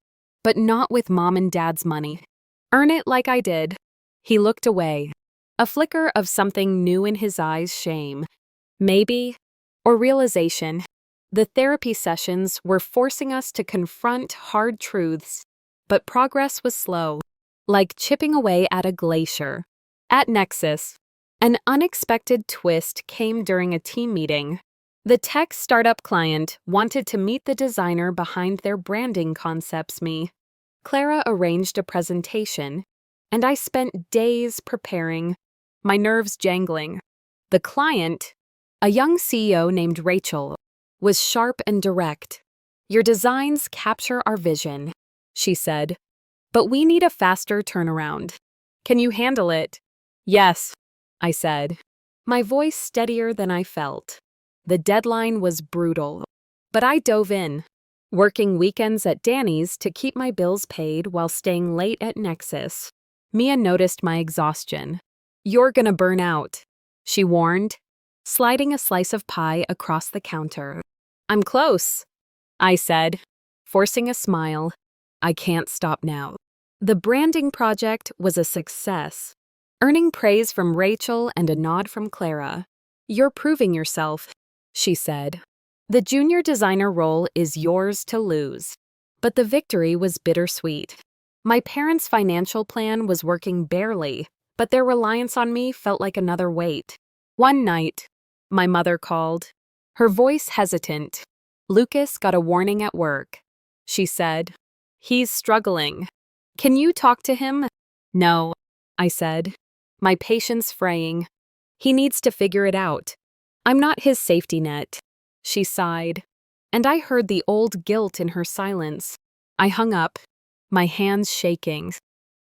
but not with mom and dad's money. Earn it like I did. He looked away, a flicker of something new in his eyes, shame, maybe, or realization. The therapy sessions were forcing us to confront hard truths, but progress was slow, like chipping away at a glacier. At Nexus, an unexpected twist came during a team meeting. The tech startup client wanted to meet the designer behind their branding concepts. Clara arranged a presentation, and I spent days preparing, my nerves jangling. The client, a young CEO named Rachel, was sharp and direct. Your designs capture our vision, she said, but we need a faster turnaround. Can you handle it? Yes, I said, my voice steadier than I felt. The deadline was brutal, but I dove in, working weekends at Danny's to keep my bills paid while staying late at Nexus. Mia noticed my exhaustion. You're gonna burn out, she warned, sliding a slice of pie across the counter. I'm close, I said, forcing a smile. I can't stop now. The branding project was a success, earning praise from Rachel and a nod from Clara. You're proving yourself, she said. The junior designer role is yours to lose. But the victory was bittersweet. My parents' financial plan was working barely, but their reliance on me felt like another weight. One night, my mother called, her voice hesitant. Lucas got a warning at work, she said. He's struggling. Can you talk to him? No, I said, my patience fraying. He needs to figure it out. I'm not his safety net, she sighed, and I heard the old guilt in her silence. I hung up, my hands shaking.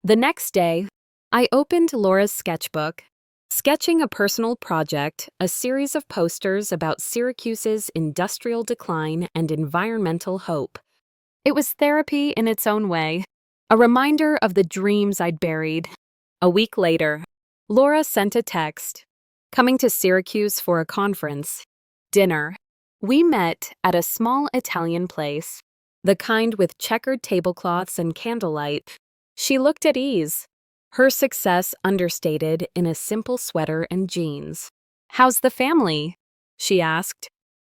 The next day, I opened Laura's sketchbook, sketching a personal project, a series of posters about Syracuse's industrial decline and environmental hope. It was therapy in its own way, a reminder of the dreams I'd buried. A week later, Laura sent a text, coming to Syracuse for a conference. Dinner. We met at a small Italian place, the kind with checkered tablecloths and candlelight. She looked at ease, her success understated in a simple sweater and jeans. How's the family? She asked.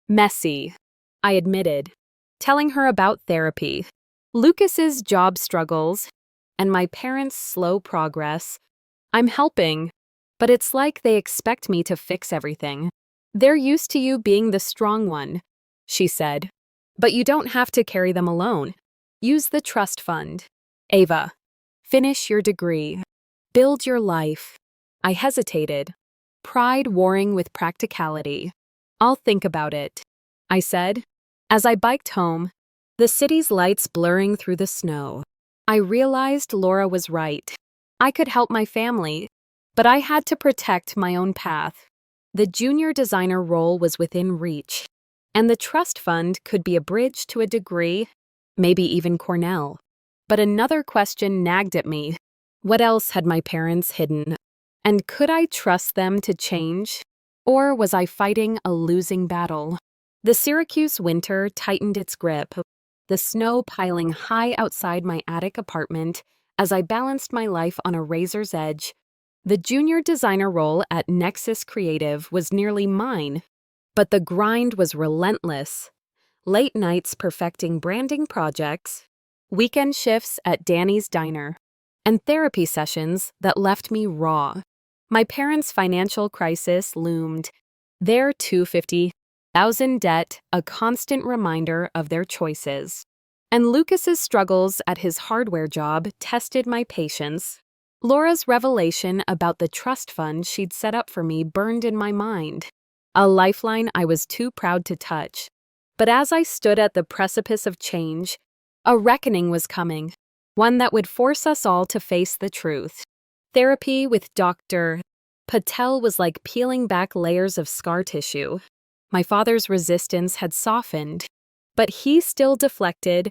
Messy, I admitted, telling her about therapy, Lucas's job struggles, and my parents' slow progress. I'm helping, but it's like they expect me to fix everything. They're used to you being the strong one, she said. But you don't have to carry them alone. Use the trust fund. Ava, finish your degree. Build your life. I hesitated, pride warring with practicality. I'll think about it, I said, as I biked home, the city's lights blurring through the snow. I realized Laura was right. I could help my family, but I had to protect my own path. The junior designer role was within reach, and the trust fund could be a bridge to a degree, maybe even Cornell. But another question nagged at me. What else had my parents hidden? And could I trust them to change? Or was I fighting a losing battle? The Syracuse winter tightened its grip. the snow piling high outside my attic apartment as I balanced my life on a razor's edge. The junior designer role at Nexus Creative was nearly mine, but the grind was relentless. Late nights perfecting branding projects, weekend shifts at Danny's Diner, and therapy sessions that left me raw. My parents' financial crisis loomed, their $250,000 debt a constant reminder of their choices. And Lucas's struggles at his hardware job tested my patience. Laura's revelation about the trust fund she'd set up for me burned in my mind, a lifeline I was too proud to touch. But as I stood at the precipice of change, a reckoning was coming, one that would force us all to face the truth. Therapy with Dr. Patel was like peeling back layers of scar tissue. My father's resistance had softened, but he still deflected.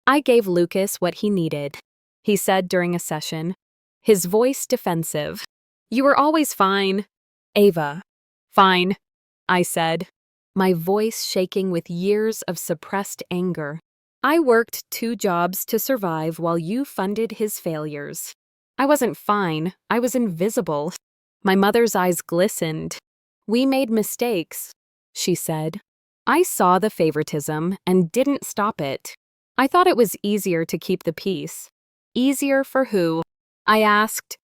I gave Lucas what he needed, he said during a session, his voice defensive. You were always fine. Ava. Fine, I said, my voice shaking with years of suppressed anger. I worked 2 jobs to survive while you funded his failures. I wasn't fine, I was invisible. My mother's eyes glistened. We made mistakes, she said. I saw the favoritism and didn't stop it. I thought it was easier to keep the peace. Easier for who? I asked.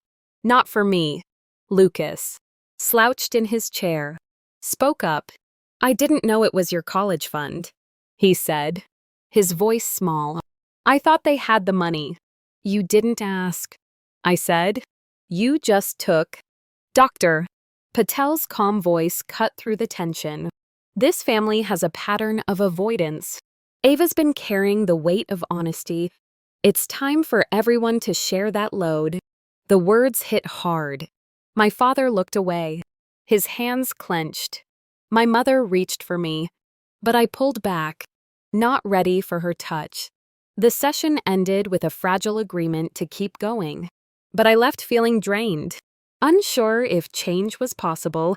Not for me. Lucas, slouched in his chair, spoke up. I didn't know it was your college fund, he said, his voice small. I thought they had the money. You didn't ask, I said. You just took. Dr. Patel's calm voice cut through the tension. This family has a pattern of avoidance. Ava's been carrying the weight of honesty. It's time for everyone to share that load. The words hit hard. My father looked away, his hands clenched. My mother reached for me, but I pulled back, not ready for her touch. The session ended with a fragile agreement to keep going, but I left feeling drained, unsure if change was possible.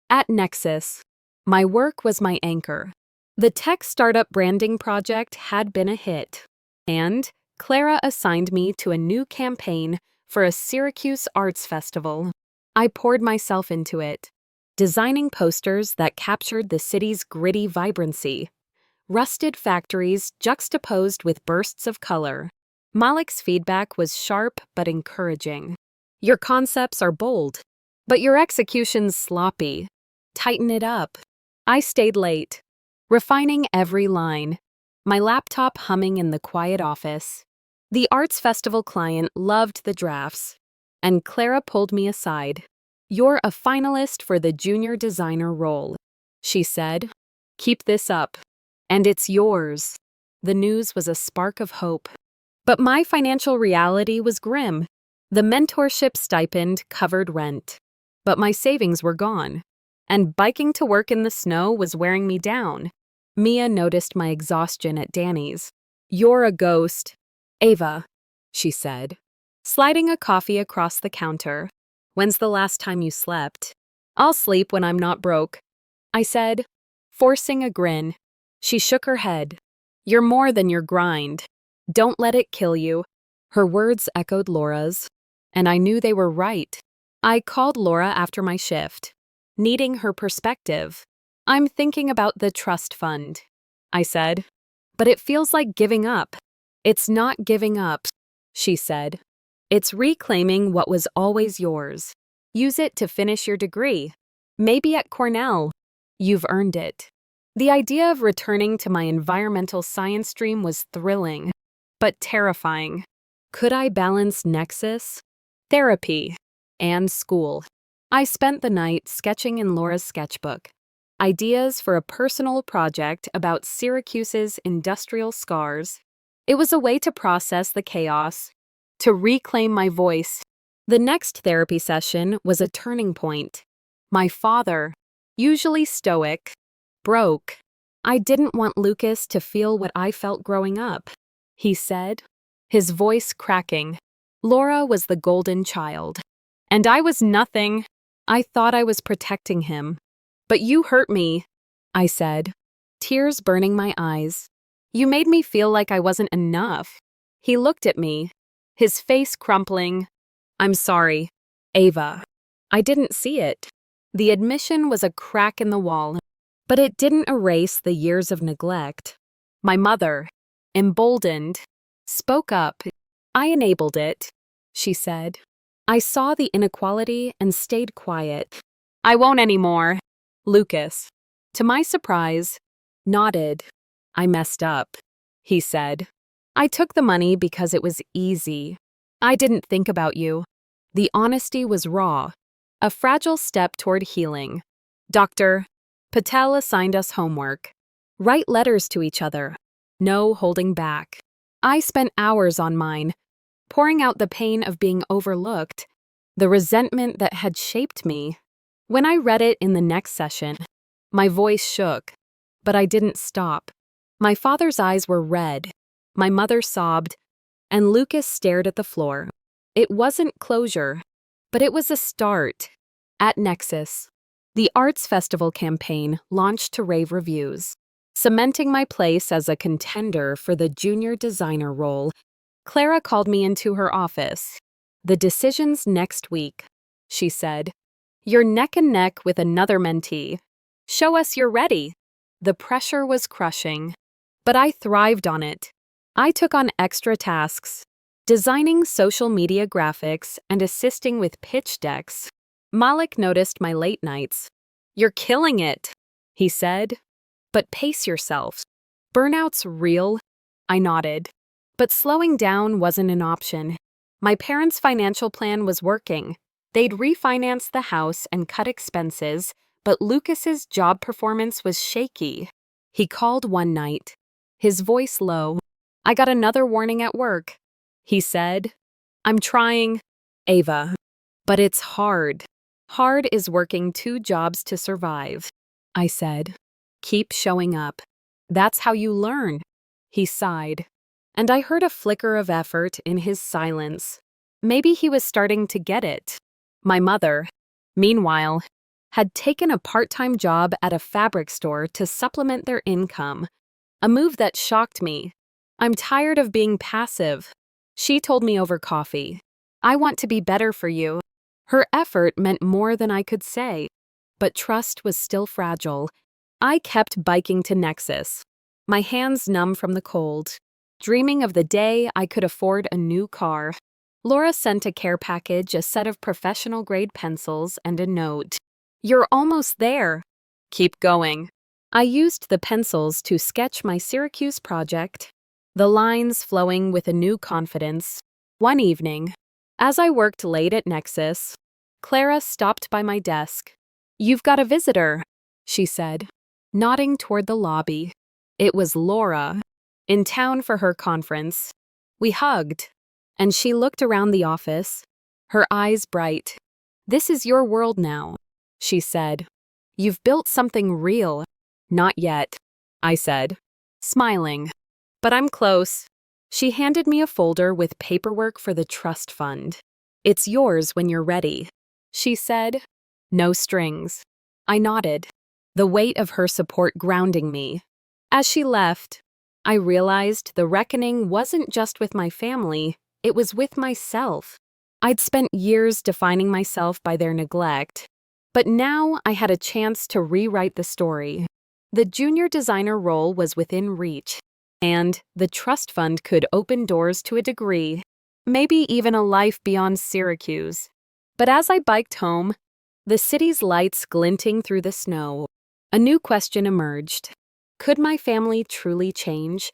At Nexus, my work was my anchor. The tech startup branding project had been a hit, and Clara assigned me to a new campaign for a Syracuse Arts Festival. I poured myself into it, designing posters that captured the city's gritty vibrancy, rusted factories juxtaposed with bursts of color. Malik's feedback was sharp but encouraging. Your concepts are bold, but your execution's sloppy. Tighten it up. I stayed late, refining every line, my laptop humming in the quiet office. The arts festival client loved the drafts, and Clara pulled me aside. You're a finalist for the junior designer role, she said. Keep this up, and it's yours. The news was a spark of hope. But my financial reality was grim. The mentorship stipend covered rent, but my savings were gone, and biking to work in the snow was wearing me down. Mia noticed my exhaustion at Danny's. You're a ghost. Ava, she said, sliding a coffee across the counter. When's the last time you slept? I'll sleep when I'm not broke, I said, forcing a grin. She shook her head. You're more than your grind. Don't let it kill you. Her words echoed Laura's, and I knew they were right. I called Laura after my shift, needing her perspective. I'm thinking about the trust fund, I said, but it feels like giving up. It's not giving up, she said. It's reclaiming what was always yours. Use it to finish your degree. Maybe at Cornell. You've earned it. The idea of returning to my environmental science stream was thrilling, but terrifying. Could I balance Nexus, therapy, and school? I spent the night sketching in Laura's sketchbook, ideas for a personal project about Syracuse's industrial scars. It was a way to process the chaos, to reclaim my voice. The next therapy session was a turning point. My father, usually stoic, broke. I didn't want Lucas to feel what I felt growing up, he said, his voice cracking. Laura was the golden child, and I was nothing. I thought I was protecting him. But you hurt me, I said, tears burning my eyes. You made me feel like I wasn't enough. He looked at me, his face crumpling. I'm sorry, Ava. I didn't see it. The admission was a crack in the wall, but it didn't erase the years of neglect. My mother, emboldened, spoke up. I enabled it, she said. I saw the inequality and stayed quiet. I won't anymore. Lucas, to my surprise, nodded. I messed up, he said. I took the money because it was easy. I didn't think about you. The honesty was raw, a fragile step toward healing. Dr. Patel assigned us homework. Write letters to each other. No holding back. I spent hours on mine, pouring out the pain of being overlooked, the resentment that had shaped me. When I read it in the next session, my voice shook, but I didn't stop. My father's eyes were red, my mother sobbed, and Lucas stared at the floor. It wasn't closure, but it was a start. At Nexus, the Arts Festival campaign launched to rave reviews, cementing my place as a contender for the junior designer role. Clara called me into her office. The decision's next week, she said. You're neck and neck with another mentee. Show us you're ready. The pressure was crushing, but I thrived on it. I took on extra tasks, designing social media graphics and assisting with pitch decks. Malik noticed my late nights. You're killing it, he said. But pace yourself. Burnout's real. I nodded. But slowing down wasn't an option. My parents' financial plan was working. They'd refinance the house and cut expenses, but Lucas's job performance was shaky. He called one night, his voice low. I got another warning at work. He said, I'm trying, Ava, but it's hard. Hard is working 2 jobs to survive. I said, keep showing up. That's how you learn. He sighed, and I heard a flicker of effort in his silence. Maybe he was starting to get it. My mother, meanwhile, had taken a part-time job at a fabric store to supplement their income, a move that shocked me. I'm tired of being passive, she told me over coffee. I want to be better for you. Her effort meant more than I could say, but trust was still fragile. I kept biking to Nexus, my hands numb from the cold, dreaming of the day I could afford a new car. Laura sent a care package, a set of professional-grade pencils, and a note. You're almost there. Keep going. I used the pencils to sketch my Syracuse project, the lines flowing with a new confidence. One evening, as I worked late at Nexus, Clara stopped by my desk. You've got a visitor, she said, nodding toward the lobby. It was Laura, in town for her conference. We hugged, and she looked around the office, her eyes bright. This is your world now, she said. You've built something real. Not yet, I said, smiling. But I'm close. She handed me a folder with paperwork for the trust fund. It's yours when you're ready, she said. No strings. I nodded, the weight of her support grounding me. As she left, I realized the reckoning wasn't just with my family, it was with myself. I'd spent years defining myself by their neglect, but now I had a chance to rewrite the story. The junior designer role was within reach, and the trust fund could open doors to a degree, maybe even a life beyond Syracuse. But as I biked home, the city's lights glinting through the snow, a new question emerged. Could my family truly change?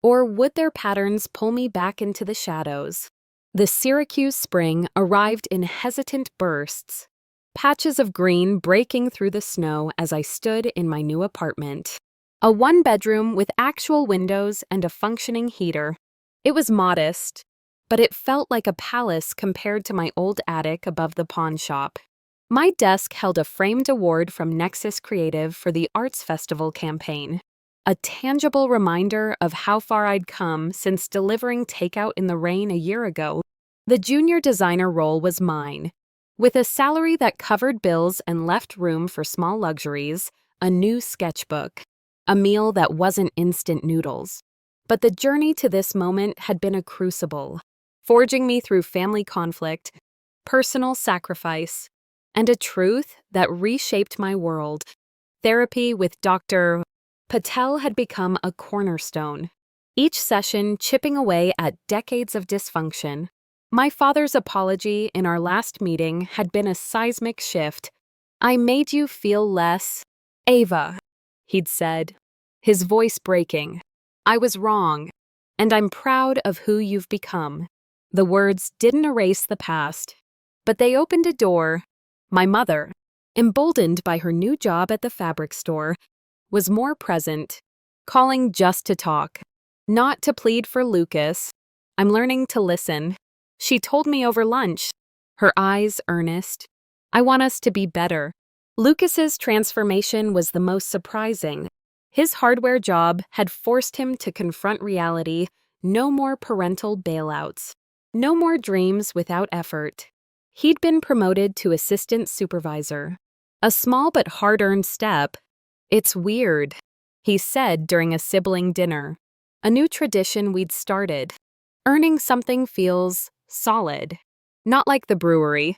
Or would their patterns pull me back into the shadows? The Syracuse spring arrived in hesitant bursts, patches of green breaking through the snow as I stood in my new apartment. A one-bedroom with actual windows and a functioning heater. It was modest, but it felt like a palace compared to my old attic above the pawn shop. My desk held a framed award from Nexus Creative for the Arts Festival campaign. A tangible reminder of how far I'd come since delivering takeout in the rain a year ago. The junior designer role was mine. With a salary that covered bills and left room for small luxuries, a new sketchbook, a meal that wasn't instant noodles, But the journey to this moment had been a crucible, forging me through family conflict, personal sacrifice, and a truth that reshaped my world. Therapy with Dr. Patel had become a cornerstone, each session chipping away at decades of dysfunction. My father's apology in our last meeting had been a seismic shift. "I made you feel less, Ava," he'd said, his voice breaking. "I was wrong, and I'm proud of who you've become." The words didn't erase the past, but they opened a door. My mother, emboldened by her new job at the fabric store, was more present, calling just to talk, not to plead for Lucas. "I'm learning to listen," she told me over lunch, her eyes earnest. "I want us to be better." Lucas's transformation was the most surprising. His hardware job had forced him to confront reality. No more parental bailouts. No more dreams without effort. He'd been promoted to assistant supervisor. A small but hard-earned step. "It's weird," he said during a sibling dinner. "A new tradition we'd started. Earning something feels solid. Not like the brewery."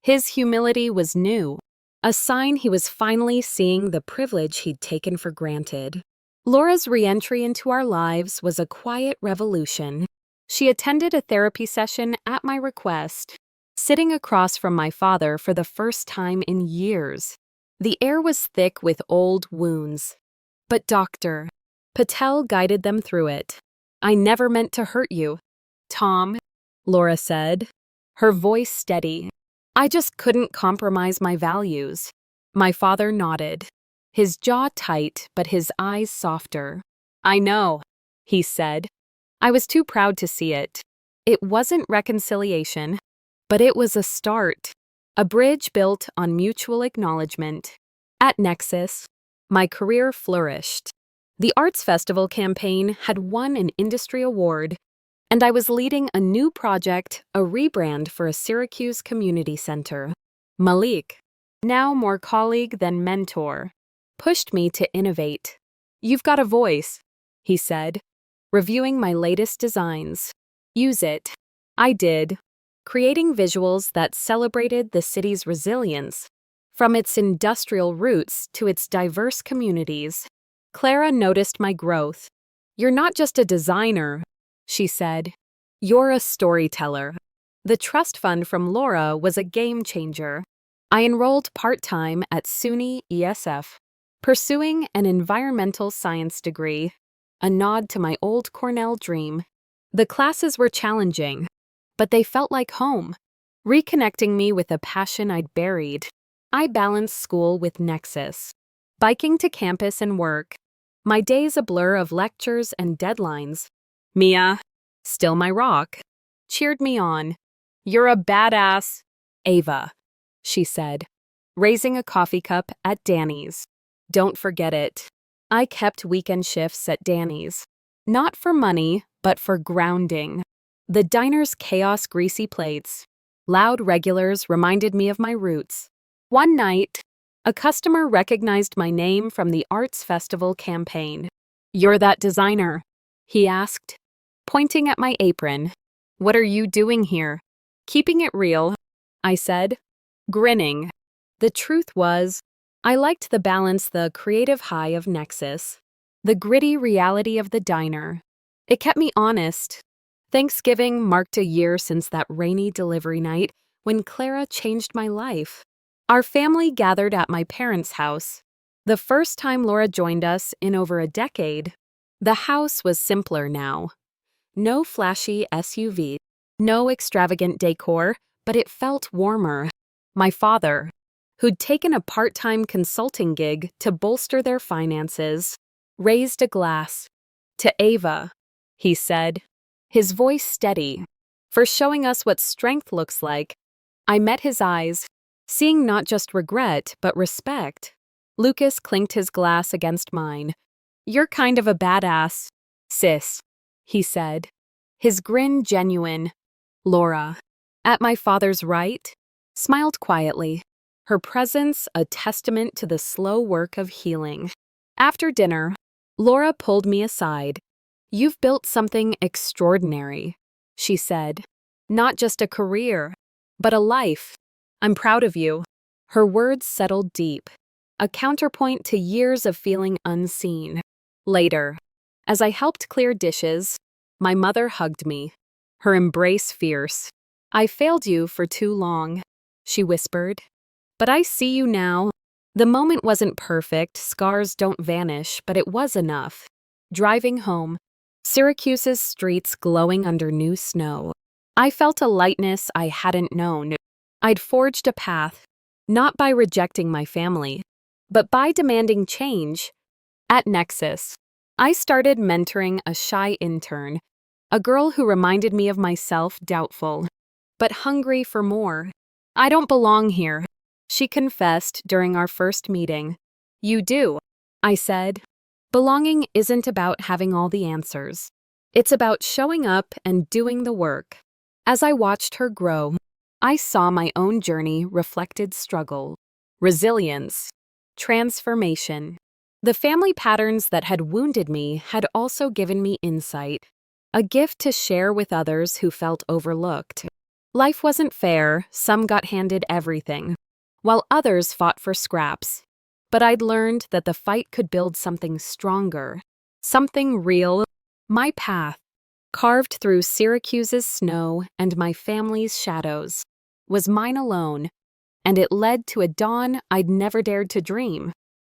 His humility was new, a sign he was finally seeing the privilege he'd taken for granted. Laura's re-entry into our lives was a quiet revolution. She attended a therapy session at my request, sitting across from my father for the first time in years. The air was thick with old wounds. But Dr. Patel guided them through it. "I never meant to hurt you, Tom," Laura said, her voice steady. "I just couldn't compromise my values." My father nodded, his jaw tight but his eyes softer. "I know," he said. I was too proud to see it. It wasn't reconciliation, but it was a start, a bridge built on mutual acknowledgement. At Nexus, my career flourished. The Arts Festival campaign had won an industry award, and I was leading a new project, a rebrand for a Syracuse community center. Malik, now more colleague than mentor, pushed me to innovate. "You've got a voice," he said, reviewing my latest designs. "Use it." I did, creating visuals that celebrated the city's resilience, from its industrial roots to its diverse communities. Clara noticed my growth. "You're not just a designer," she said. "You're a storyteller." The trust fund from Laura was a game changer. I enrolled part-time at SUNY ESF, pursuing an environmental science degree, a nod to my old Cornell dream. The classes were challenging, but they felt like home, reconnecting me with a passion I'd buried. I balanced school with Nexus, biking to campus and work, my days a blur of lectures and deadlines. Mia, still my rock, cheered me on. "You're a badass, Ava," she said, raising a coffee cup at Danny's. "Don't forget it." I kept weekend shifts at Danny's, not for money, but for grounding. The diner's chaos greasy plates, loud regulars reminded me of my roots. One night, a customer recognized my name from the Arts Festival campaign. "You're that designer?" he asked, pointing at my apron. "What are you doing here?" "Keeping it real," I said, grinning. The truth was, I liked the balance, the creative high of Nexus, the gritty reality of the diner. It kept me honest. Thanksgiving marked a year since that rainy delivery night when Clara changed my life. Our family gathered at my parents' house. The first time Laura joined us in over a decade. The house was simpler now. No flashy SUV, no extravagant decor, but it felt warmer. My father, who'd taken a part-time consulting gig to bolster their finances, raised a glass. "To Ava," he said, his voice steady, "for showing us what strength looks like." I met his eyes, seeing not just regret, but respect. Lucas clinked his glass against mine. "You're kind of a badass, sis," he said, his grin genuine. Laura, at my father's right, smiled quietly, her presence a testament to the slow work of healing. After dinner, Laura pulled me aside. You've built something extraordinary, she said. Not just a career, but a life. I'm proud of you. Her words settled deep, a counterpoint to years of feeling unseen. Later, as I helped clear dishes, my mother hugged me, her embrace fierce. I failed you for too long, she whispered. But I see you now. The moment wasn't perfect, scars don't vanish, but it was enough. Driving home, Syracuse's streets glowing under new snow, I felt a lightness I hadn't known. I'd forged a path, not by rejecting my family, but by demanding change. At Nexus, I started mentoring a shy intern, a girl who reminded me of myself, doubtful, but hungry for more. I don't belong here, she confessed during our first meeting. You do, I said. Belonging isn't about having all the answers. It's about showing up and doing the work. As I watched her grow, I saw my own journey reflected struggle, resilience, transformation. The family patterns that had wounded me had also given me insight, a gift to share with others who felt overlooked. Life wasn't fair, some got handed everything, while others fought for scraps. But I'd learned that the fight could build something stronger, something real. My path, carved through Syracuse's snow and my family's shadows, was mine alone, and it led to a dawn I'd never dared to dream.